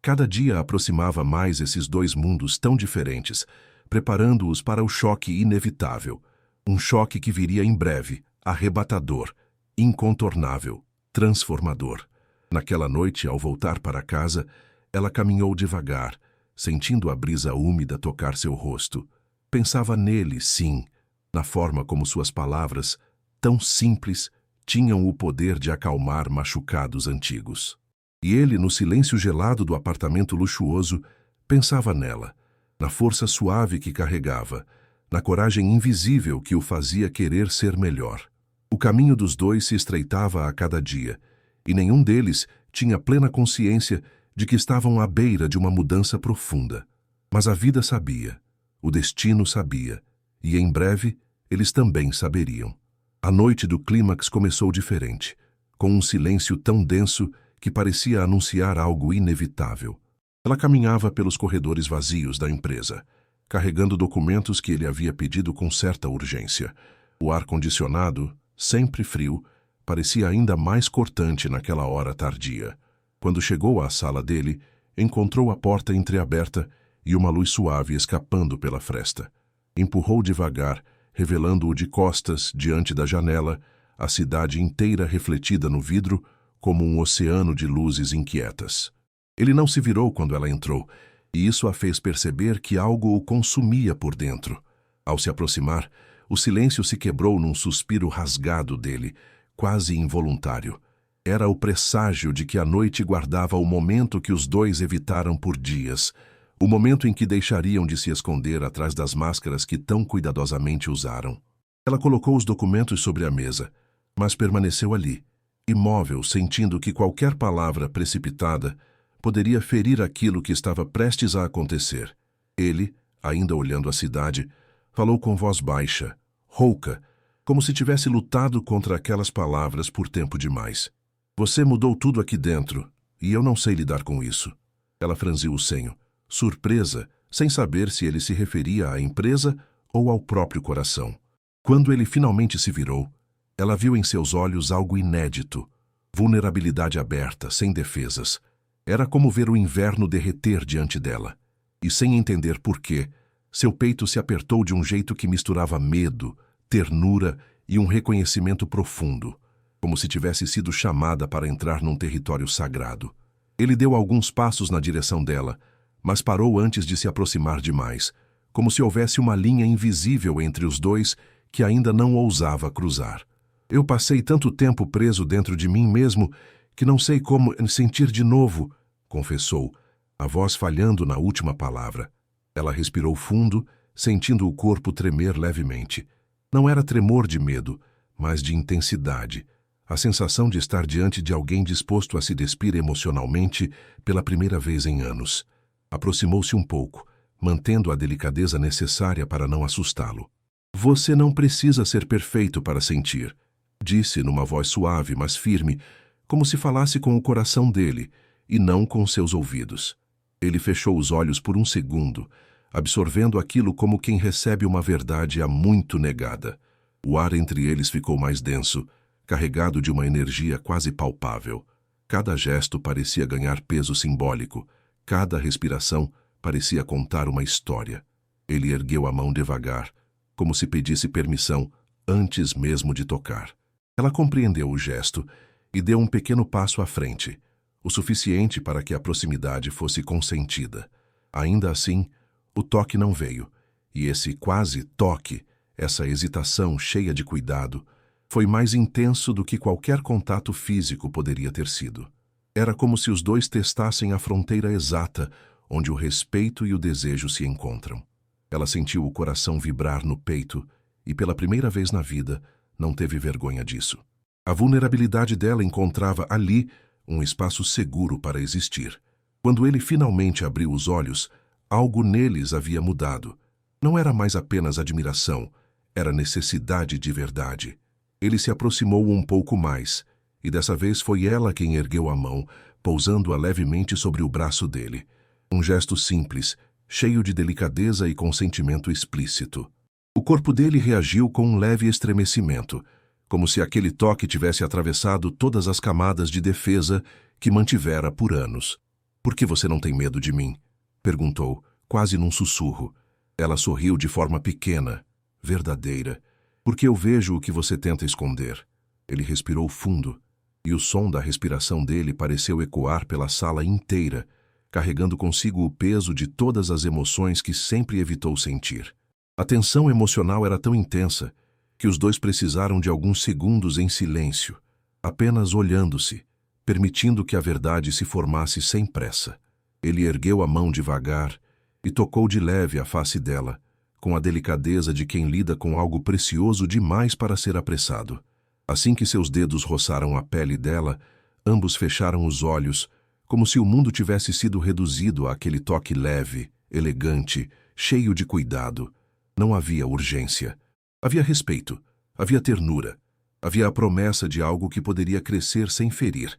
Cada dia aproximava mais esses dois mundos tão diferentes, preparando-os para o choque inevitável. Um choque que viria em breve, arrebatador, incontornável, transformador. Naquela noite, ao voltar para casa, ela caminhou devagar, sentindo a brisa úmida tocar seu rosto. Pensava nele, sim, na forma como suas palavras, tão simples, tinham o poder de acalmar machucados antigos. E ele, no silêncio gelado do apartamento luxuoso, pensava nela, na força suave que carregava, na coragem invisível que o fazia querer ser melhor. O caminho dos dois se estreitava a cada dia, e nenhum deles tinha plena consciência de que estavam à beira de uma mudança profunda. Mas a vida sabia, o destino sabia, e em breve eles também saberiam. A noite do clímax começou diferente, com um silêncio tão denso que parecia anunciar algo inevitável. Ela caminhava pelos corredores vazios da empresa, carregando documentos que ele havia pedido com certa urgência. O ar-condicionado, sempre frio, parecia ainda mais cortante naquela hora tardia. Quando chegou à sala dele, encontrou a porta entreaberta e uma luz suave escapando pela fresta. Empurrou devagar, revelando-o de costas diante da janela, a cidade inteira refletida no vidro como um oceano de luzes inquietas. Ele não se virou quando ela entrou, e isso a fez perceber que algo o consumia por dentro. Ao se aproximar, o silêncio se quebrou num suspiro rasgado dele, quase involuntário. Era o presságio de que a noite guardava o momento que os dois evitaram por dias, o momento em que deixariam de se esconder atrás das máscaras que tão cuidadosamente usaram. Ela colocou os documentos sobre a mesa, mas permaneceu ali, imóvel, sentindo que qualquer palavra precipitada poderia ferir aquilo que estava prestes a acontecer. Ele, ainda olhando a cidade, falou com voz baixa, rouca, como se tivesse lutado contra aquelas palavras por tempo demais. Você mudou tudo aqui dentro, e eu não sei lidar com isso. Ela franziu o senho, surpresa, sem saber se ele se referia à empresa ou ao próprio coração. Quando ele finalmente se virou, ela viu em seus olhos algo inédito, vulnerabilidade aberta, sem defesas. Era como ver o inverno derreter diante dela. E sem entender por quê, seu peito se apertou de um jeito que misturava medo, ternura e um reconhecimento profundo, como se tivesse sido chamada para entrar num território sagrado. Ele deu alguns passos na direção dela, mas parou antes de se aproximar demais, como se houvesse uma linha invisível entre os dois que ainda não ousava cruzar. Eu passei tanto tempo preso dentro de mim mesmo que não sei como sentir de novo, confessou, a voz falhando na última palavra. Ela respirou fundo, sentindo o corpo tremer levemente. Não era tremor de medo, mas de intensidade, a sensação de estar diante de alguém disposto a se despir emocionalmente pela primeira vez em anos. Aproximou-se um pouco, mantendo a delicadeza necessária para não assustá-lo. Você não precisa ser perfeito para sentir, disse numa voz suave, mas firme, como se falasse com o coração dele, e não com seus ouvidos. Ele fechou os olhos por um segundo, absorvendo aquilo como quem recebe uma verdade há muito negada. O ar entre eles ficou mais denso, carregado de uma energia quase palpável. Cada gesto parecia ganhar peso simbólico, cada respiração parecia contar uma história. Ele ergueu a mão devagar, como se pedisse permissão antes mesmo de tocar. Ela compreendeu o gesto e deu um pequeno passo à frente, o suficiente para que a proximidade fosse consentida. Ainda assim, o toque não veio, e esse quase toque, essa hesitação cheia de cuidado, foi mais intenso do que qualquer contato físico poderia ter sido. Era como se os dois testassem a fronteira exata onde o respeito e o desejo se encontram. Ela sentiu o coração vibrar no peito e, pela primeira vez na vida, não teve vergonha disso. A vulnerabilidade dela encontrava ali um espaço seguro para existir. Quando ele finalmente abriu os olhos, algo neles havia mudado. Não era mais apenas admiração, era necessidade de verdade. Ele se aproximou um pouco mais, e dessa vez foi ela quem ergueu a mão, pousando-a levemente sobre o braço dele. Um gesto simples, cheio de delicadeza e consentimento explícito. O corpo dele reagiu com um leve estremecimento, como se aquele toque tivesse atravessado todas as camadas de defesa que mantivera por anos. Por que você não tem medo de mim? Perguntou, quase num sussurro. Ela sorriu de forma pequena, verdadeira. Porque eu vejo o que você tenta esconder. Ele respirou fundo, e o som da respiração dele pareceu ecoar pela sala inteira, carregando consigo o peso de todas as emoções que sempre evitou sentir. A tensão emocional era tão intensa que os dois precisaram de alguns segundos em silêncio, apenas olhando-se, permitindo que a verdade se formasse sem pressa. Ele ergueu a mão devagar e tocou de leve a face dela, com a delicadeza de quem lida com algo precioso demais para ser apressado. Assim que seus dedos roçaram a pele dela, ambos fecharam os olhos, como se o mundo tivesse sido reduzido àquele toque leve, elegante, cheio de cuidado. Não havia urgência. Havia respeito, havia ternura, havia a promessa de algo que poderia crescer sem ferir.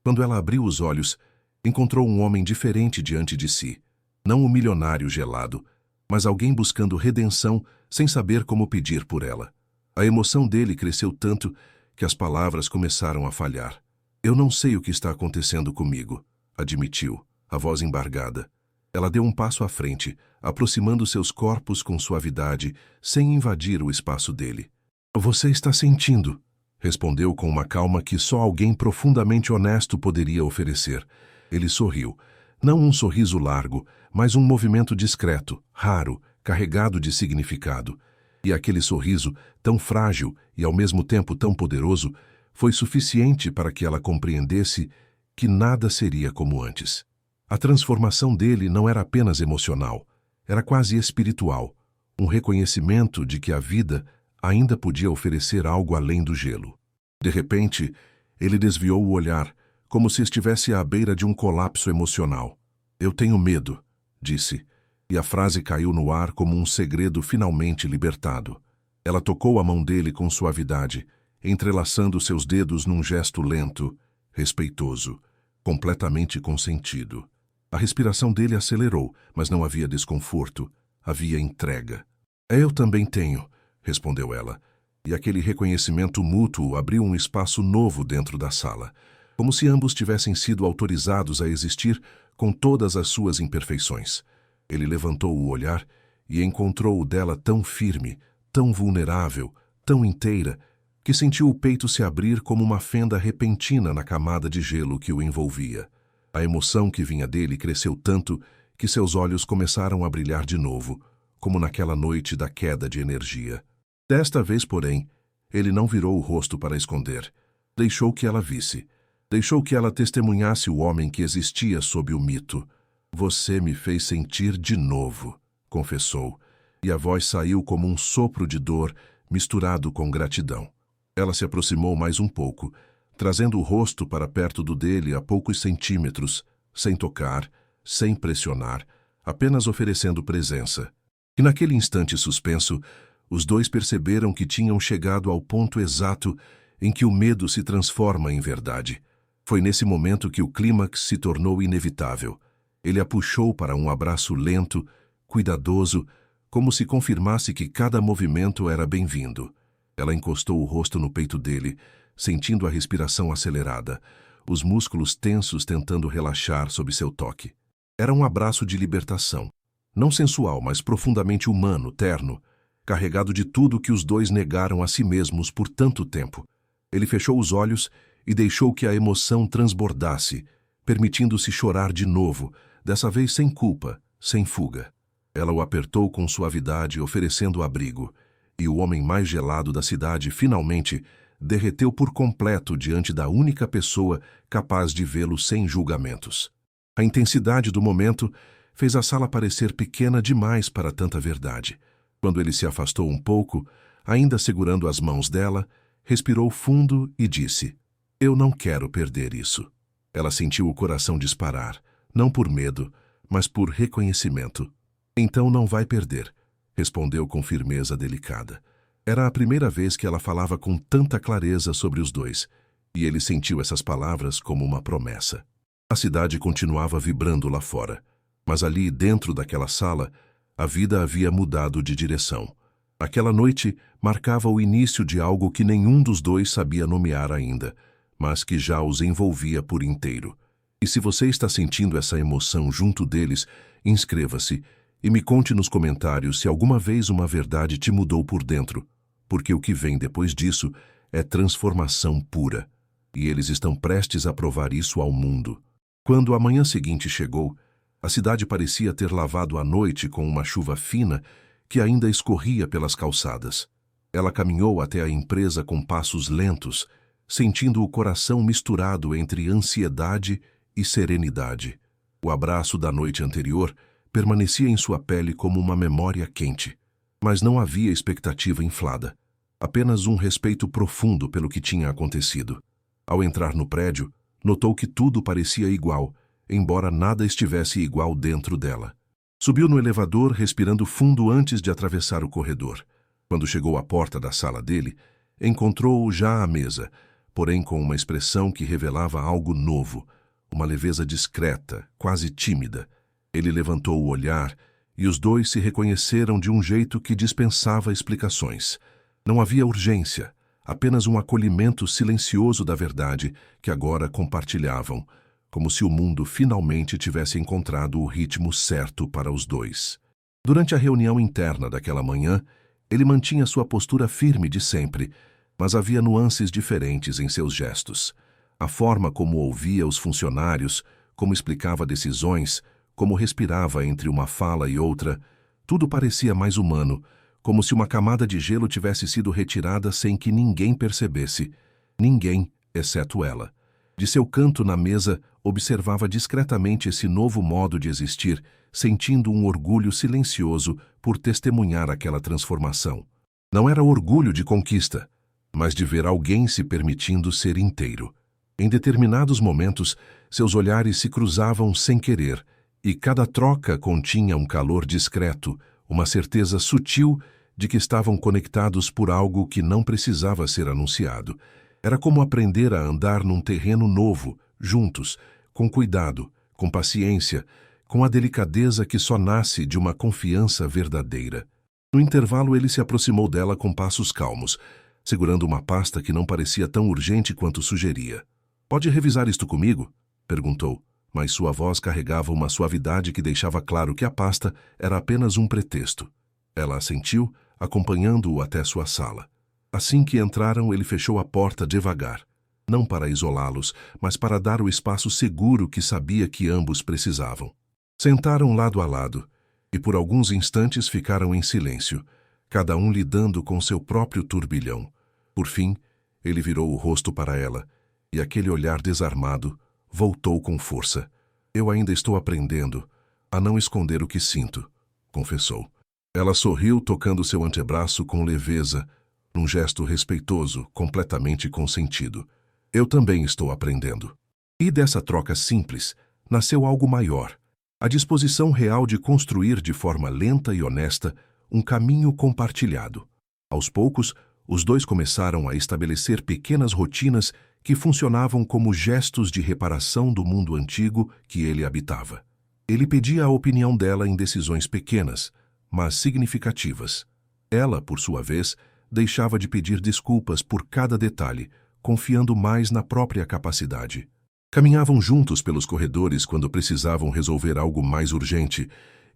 Quando ela abriu os olhos, encontrou um homem diferente diante de si. Não um milionário gelado, mas alguém buscando redenção sem saber como pedir por ela. A emoção dele cresceu tanto que as palavras começaram a falhar. Eu não sei o que está acontecendo comigo, admitiu, a voz embargada. Ela deu um passo à frente, aproximando seus corpos com suavidade, sem invadir o espaço dele. Você está sentindo, respondeu com uma calma que só alguém profundamente honesto poderia oferecer. Ele sorriu. Não um sorriso largo, mas um movimento discreto, raro, carregado de significado. E aquele sorriso, tão frágil e ao mesmo tempo tão poderoso, foi suficiente para que ela compreendesse que nada seria como antes. A transformação dele não era apenas emocional, era quase espiritual, um reconhecimento de que a vida ainda podia oferecer algo além do gelo. De repente, ele desviou o olhar, como se estivesse à beira de um colapso emocional. Eu tenho medo, disse, e a frase caiu no ar como um segredo finalmente libertado. Ela tocou a mão dele com suavidade, entrelaçando seus dedos num gesto lento, respeitoso, completamente consentido. A respiração dele acelerou, mas não havia desconforto, havia entrega. Eu também tenho, respondeu ela, e aquele reconhecimento mútuo abriu um espaço novo dentro da sala, como se ambos tivessem sido autorizados a existir com todas as suas imperfeições. Ele levantou o olhar e encontrou o dela tão firme, tão vulnerável, tão inteira, que sentiu o peito se abrir como uma fenda repentina na camada de gelo que o envolvia. A emoção que vinha dele cresceu tanto que seus olhos começaram a brilhar de novo, como naquela noite da queda de energia. Desta vez, porém, ele não virou o rosto para esconder. Deixou que ela visse. Deixou que ela testemunhasse o homem que existia sob o mito. Você me fez sentir de novo, confessou, e a voz saiu como um sopro de dor misturado com gratidão. Ela se aproximou mais um pouco, trazendo o rosto para perto do dele a poucos centímetros, sem tocar, sem pressionar, apenas oferecendo presença. E naquele instante suspenso, os dois perceberam que tinham chegado ao ponto exato em que o medo se transforma em verdade. Foi nesse momento que o clímax se tornou inevitável. Ele a puxou para um abraço lento, cuidadoso, como se confirmasse que cada movimento era bem-vindo. Ela encostou o rosto no peito dele, sentindo a respiração acelerada, os músculos tensos tentando relaxar sob seu toque. Era um abraço de libertação, não sensual, mas profundamente humano, terno, carregado de tudo que os dois negaram a si mesmos por tanto tempo. Ele fechou os olhos e deixou que a emoção transbordasse, permitindo-se chorar de novo, dessa vez sem culpa, sem fuga. Ela o apertou com suavidade, oferecendo abrigo, e o homem mais gelado da cidade finalmente derreteu por completo diante da única pessoa capaz de vê-lo sem julgamentos. A intensidade do momento fez a sala parecer pequena demais para tanta verdade. Quando ele se afastou um pouco, ainda segurando as mãos dela, respirou fundo e disse: Eu não quero perder isso. Ela sentiu o coração disparar, não por medo, mas por reconhecimento. Então não vai perder, respondeu com firmeza delicada. Era a primeira vez que ela falava com tanta clareza sobre os dois, e ele sentiu essas palavras como uma promessa. A cidade continuava vibrando lá fora, mas ali, dentro daquela sala, a vida havia mudado de direção. Aquela noite marcava o início de algo que nenhum dos dois sabia nomear ainda, mas que já os envolvia por inteiro. E E se você está sentindo essa emoção junto deles, inscreva-se e me conte nos comentários se alguma vez uma verdade te mudou por dentro, porque o que vem depois disso é transformação pura, e eles estão prestes a provar isso ao mundo. Quando a manhã seguinte chegou, a cidade parecia ter lavado a noite com uma chuva fina que ainda escorria pelas calçadas. Ela caminhou até a empresa com passos lentos, sentindo o coração misturado entre ansiedade e serenidade. O abraço da noite anterior permanecia em sua pele como uma memória quente, mas não havia expectativa inflada, apenas um respeito profundo pelo que tinha acontecido. Ao entrar no prédio, notou que tudo parecia igual, embora nada estivesse igual dentro dela. Subiu no elevador, respirando fundo antes de atravessar o corredor. Quando chegou à porta da sala dele, encontrou-o já à mesa, porém com uma expressão que revelava algo novo, uma leveza discreta, quase tímida. Ele levantou o olhar e os dois se reconheceram de um jeito que dispensava explicações. Não havia urgência, apenas um acolhimento silencioso da verdade que agora compartilhavam, como se o mundo finalmente tivesse encontrado o ritmo certo para os dois. Durante a reunião interna daquela manhã, ele mantinha sua postura firme de sempre, mas havia nuances diferentes em seus gestos. A forma como ouvia os funcionários, como explicava decisões, como respirava entre uma fala e outra, tudo parecia mais humano, como se uma camada de gelo tivesse sido retirada sem que ninguém percebesse. Ninguém, exceto ela. De seu canto na mesa, observava discretamente esse novo modo de existir, sentindo um orgulho silencioso por testemunhar aquela transformação. Não era orgulho de conquista, mas de ver alguém se permitindo ser inteiro. Em determinados momentos, seus olhares se cruzavam sem querer, e cada troca continha um calor discreto, uma certeza sutil de que estavam conectados por algo que não precisava ser anunciado. Era como aprender a andar num terreno novo, juntos, com cuidado, com paciência, com a delicadeza que só nasce de uma confiança verdadeira. No intervalo, ele se aproximou dela com passos calmos, segurando uma pasta que não parecia tão urgente quanto sugeria. "Pode revisar isto comigo?" perguntou, mas sua voz carregava uma suavidade que deixava claro que a pasta era apenas um pretexto. Ela assentiu, acompanhando-o até sua sala. Assim que entraram, ele fechou a porta devagar, não para isolá-los, mas para dar o espaço seguro que sabia que ambos precisavam. Sentaram lado a lado, e por alguns instantes ficaram em silêncio, cada um lidando com seu próprio turbilhão. Por fim, ele virou o rosto para ela, e aquele olhar desarmado voltou com força. "Eu ainda estou aprendendo a não esconder o que sinto", confessou. Ela sorriu, tocando seu antebraço com leveza, num gesto respeitoso, completamente consentido. "Eu também estou aprendendo." E dessa troca simples, nasceu algo maior, a disposição real de construir de forma lenta e honesta um caminho compartilhado. Aos poucos, os dois começaram a estabelecer pequenas rotinas que funcionavam como gestos de reparação do mundo antigo que ele habitava. Ele pedia a opinião dela em decisões pequenas, mas significativas. Ela, por sua vez, deixava de pedir desculpas por cada detalhe, confiando mais na própria capacidade. Caminhavam juntos pelos corredores quando precisavam resolver algo mais urgente,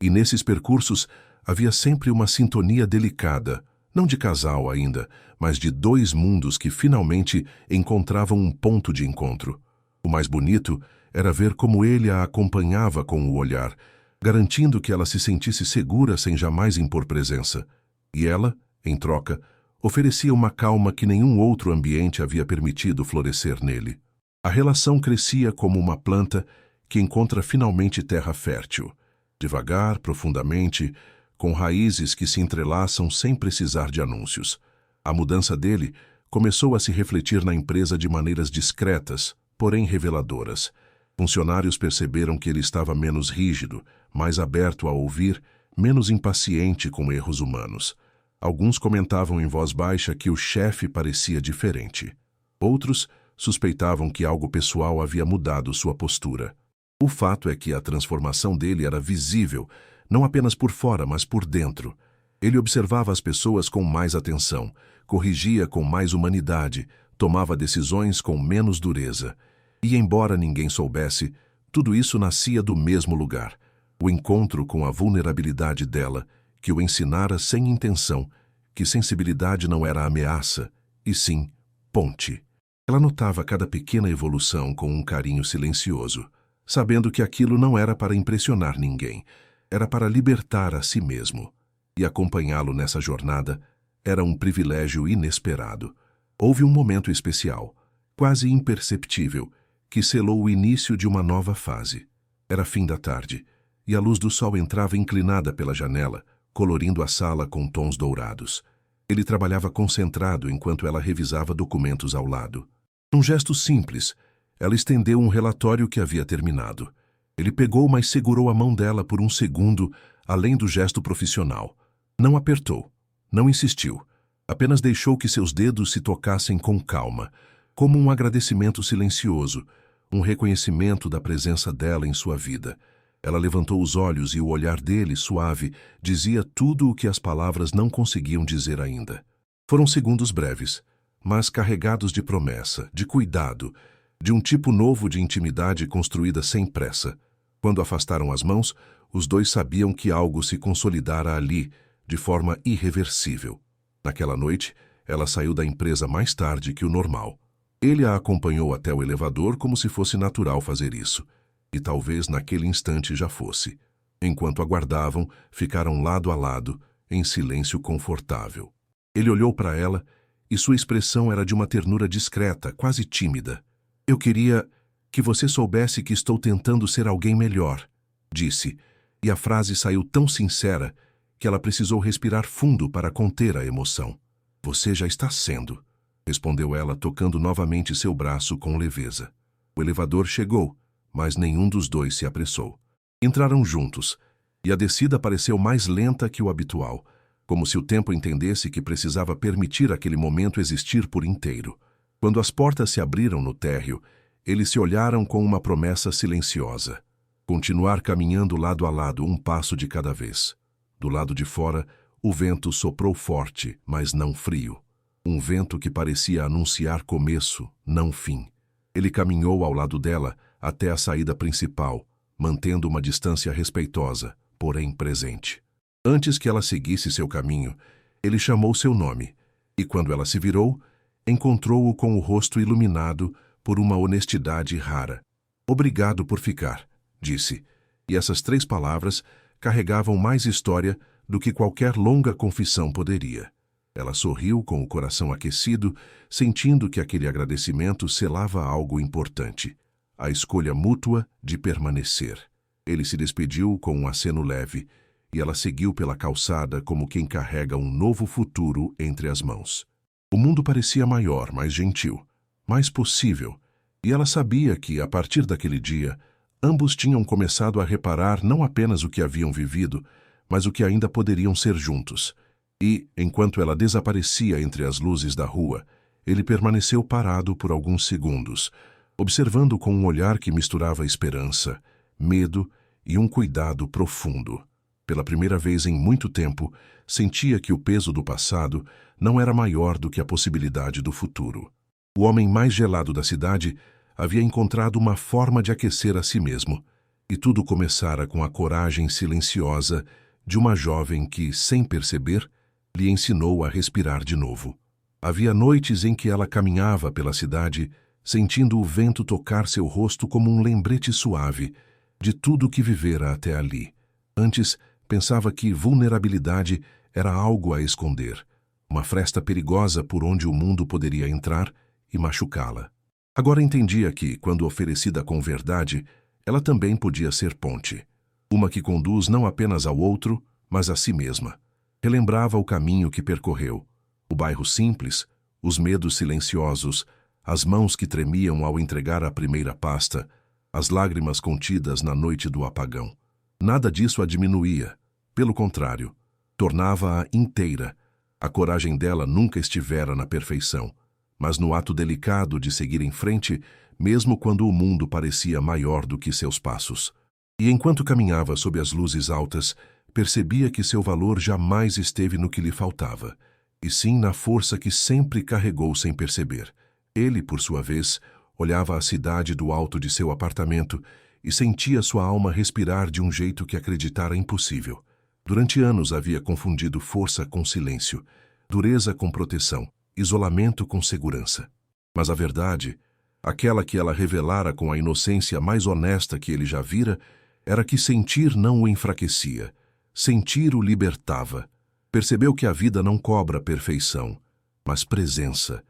e nesses percursos havia sempre uma sintonia delicada, não de casal ainda, mas de dois mundos que finalmente encontravam um ponto de encontro. O mais bonito era ver como ele a acompanhava com o olhar, garantindo que ela se sentisse segura sem jamais impor presença. E ela, em troca, oferecia uma calma que nenhum outro ambiente havia permitido florescer nele. A relação crescia como uma planta que encontra finalmente terra fértil, devagar, profundamente, com raízes que se entrelaçam sem precisar de anúncios. A mudança dele começou a se refletir na empresa de maneiras discretas, porém reveladoras. Funcionários perceberam que ele estava menos rígido, mais aberto a ouvir, menos impaciente com erros humanos. Alguns comentavam em voz baixa que o chefe parecia diferente. Outros suspeitavam que algo pessoal havia mudado sua postura. O fato é que a transformação dele era visível, não apenas por fora, mas por dentro. Ele observava as pessoas com mais atenção, corrigia com mais humanidade, tomava decisões com menos dureza. E, embora ninguém soubesse, Tudo isso nascia do mesmo lugar, o encontro com a vulnerabilidade dela, que o ensinara sem intenção, que sensibilidade não era ameaça, e sim ponte. Ela notava cada pequena evolução com um carinho silencioso, sabendo que aquilo não era para impressionar ninguém, era para libertar a si mesmo. E acompanhá-lo nessa jornada era um privilégio inesperado. Houve um momento especial, quase imperceptível, que selou o início de uma nova fase. Era fim da tarde, e a luz do sol entrava inclinada pela janela, colorindo a sala com tons dourados. Ele trabalhava concentrado enquanto ela revisava documentos ao lado. Num gesto simples, ela estendeu um relatório que havia terminado. Ele pegou, mas segurou a mão dela por um segundo, além do gesto profissional. Não apertou, não insistiu, apenas deixou que seus dedos se tocassem com calma, como um agradecimento silencioso, um reconhecimento da presença dela em sua vida. Ela levantou os olhos e o olhar dele, suave, dizia tudo o que as palavras não conseguiam dizer ainda. Foram segundos breves, mas carregados de promessa, de cuidado, de um tipo novo de intimidade construída sem pressa. Quando afastaram as mãos, os dois sabiam que algo se consolidara ali, de forma irreversível. Naquela noite, ela saiu da empresa mais tarde que o normal. Ele a acompanhou até o elevador como se fosse natural fazer isso. E talvez naquele instante já fosse. Enquanto aguardavam, ficaram lado a lado, em silêncio confortável. Ele olhou para ela e sua expressão era de uma ternura discreta, quase tímida. "Eu queria que você soubesse que estou tentando ser alguém melhor", disse, e a frase saiu tão sincera que ela precisou respirar fundo para conter a emoção. "Você já está sendo", respondeu ela, tocando novamente seu braço com leveza. O elevador chegou, mas nenhum dos dois se apressou. Entraram juntos, e a descida pareceu mais lenta que o habitual, como se o tempo entendesse que precisava permitir aquele momento existir por inteiro. Quando as portas se abriram no térreo, eles se olharam com uma promessa silenciosa. Continuar caminhando lado a lado, um passo de cada vez. Do lado de fora, o vento soprou forte, mas não frio. Um vento que parecia anunciar começo, não fim. Ele caminhou ao lado dela até a saída principal, mantendo uma distância respeitosa, porém presente. Antes que ela seguisse seu caminho, ele chamou seu nome, e quando ela se virou, encontrou-o com o rosto iluminado por uma honestidade rara. "Obrigado por ficar", disse, e essas 3 palavras carregavam mais história do que qualquer longa confissão poderia. Ela sorriu com o coração aquecido, sentindo que aquele agradecimento selava algo importante. A escolha mútua de permanecer. Ele se despediu com um aceno leve, e ela seguiu pela calçada como quem carrega um novo futuro entre as mãos. O mundo parecia maior, mais gentil, mais possível, e ela sabia que, a partir daquele dia, ambos tinham começado a reparar não apenas o que haviam vivido, mas o que ainda poderiam ser juntos. E, enquanto ela desaparecia entre as luzes da rua, ele permaneceu parado por alguns segundos, observando com um olhar que misturava esperança, medo e um cuidado profundo. Pela primeira vez em muito tempo, sentia que o peso do passado não era maior do que a possibilidade do futuro. O homem mais gelado da cidade havia encontrado uma forma de aquecer a si mesmo, e tudo começara com a coragem silenciosa de uma jovem que, sem perceber, lhe ensinou a respirar de novo. Havia noites em que ela caminhava pela cidade, sentindo o vento tocar seu rosto como um lembrete suave de tudo o que vivera até ali. Antes, pensava que vulnerabilidade era algo a esconder, uma fresta perigosa por onde o mundo poderia entrar e machucá-la. Agora entendia que, quando oferecida com verdade, ela também podia ser ponte, uma que conduz não apenas ao outro, mas a si mesma. Relembrava o caminho que percorreu, o bairro simples, os medos silenciosos, as mãos que tremiam ao entregar a primeira pasta, as lágrimas contidas na noite do apagão. Nada disso a diminuía, pelo contrário, tornava-a inteira. A coragem dela nunca estivera na perfeição, mas no ato delicado de seguir em frente, mesmo quando o mundo parecia maior do que seus passos. E enquanto caminhava sob as luzes altas, percebia que seu valor jamais esteve no que lhe faltava, e sim na força que sempre carregou sem perceber. Ele, por sua vez, olhava a cidade do alto de seu apartamento e sentia sua alma respirar de um jeito que acreditara impossível. Durante anos havia confundido força com silêncio, dureza com proteção, isolamento com segurança. Mas a verdade, aquela que ela revelara com a inocência mais honesta que ele já vira, era que sentir não o enfraquecia, sentir o libertava. Percebeu que a vida não cobra perfeição, mas presença,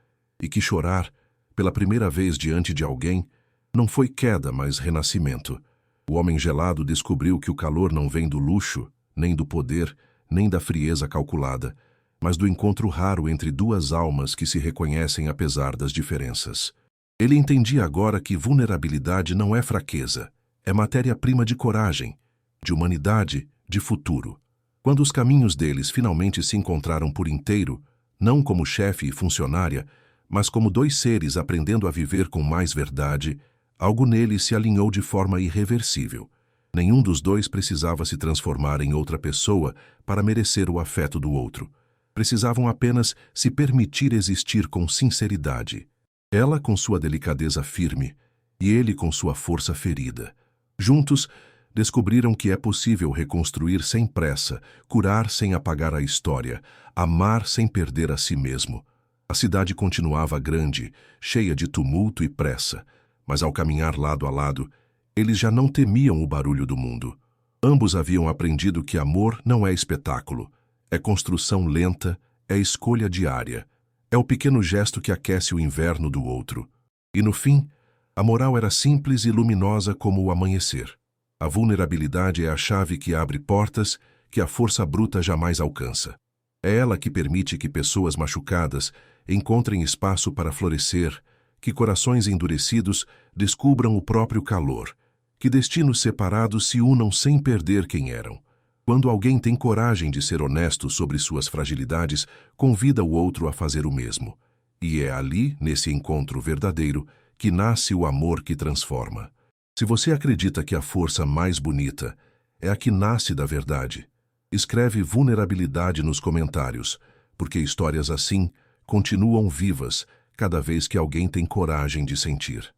e que chorar, pela primeira vez diante de alguém, não foi queda, mas renascimento. O homem gelado descobriu que o calor não vem do luxo, nem do poder, nem da frieza calculada, mas do encontro raro entre duas almas que se reconhecem apesar das diferenças. Ele entendia agora que vulnerabilidade não é fraqueza, é matéria-prima de coragem, de humanidade, de futuro. Quando os caminhos deles finalmente se encontraram por inteiro, não como chefe e funcionária, mas como dois seres aprendendo a viver com mais verdade, algo nele se alinhou de forma irreversível. Nenhum dos dois precisava se transformar em outra pessoa para merecer o afeto do outro. Precisavam apenas se permitir existir com sinceridade. Ela com sua delicadeza firme e ele com sua força ferida. Juntos, descobriram que é possível reconstruir sem pressa, curar sem apagar a história, amar sem perder a si mesmo. A cidade continuava grande, cheia de tumulto e pressa, mas ao caminhar lado a lado, eles já não temiam o barulho do mundo. Ambos haviam aprendido que amor não é espetáculo, é construção lenta, é escolha diária, é o pequeno gesto que aquece o inverno do outro. E no fim, a moral era simples e luminosa como o amanhecer. A vulnerabilidade é a chave que abre portas que a força bruta jamais alcança. É ela que permite que pessoas machucadas encontrem espaço para florescer, que corações endurecidos descubram o próprio calor, que destinos separados se unam sem perder quem eram. Quando alguém tem coragem de ser honesto sobre suas fragilidades, convida o outro a fazer o mesmo. E é ali, nesse encontro verdadeiro, que nasce o amor que transforma. Se você acredita que a força mais bonita é a que nasce da verdade, escreve vulnerabilidade nos comentários, porque histórias assim continuam vivas cada vez que alguém tem coragem de sentir.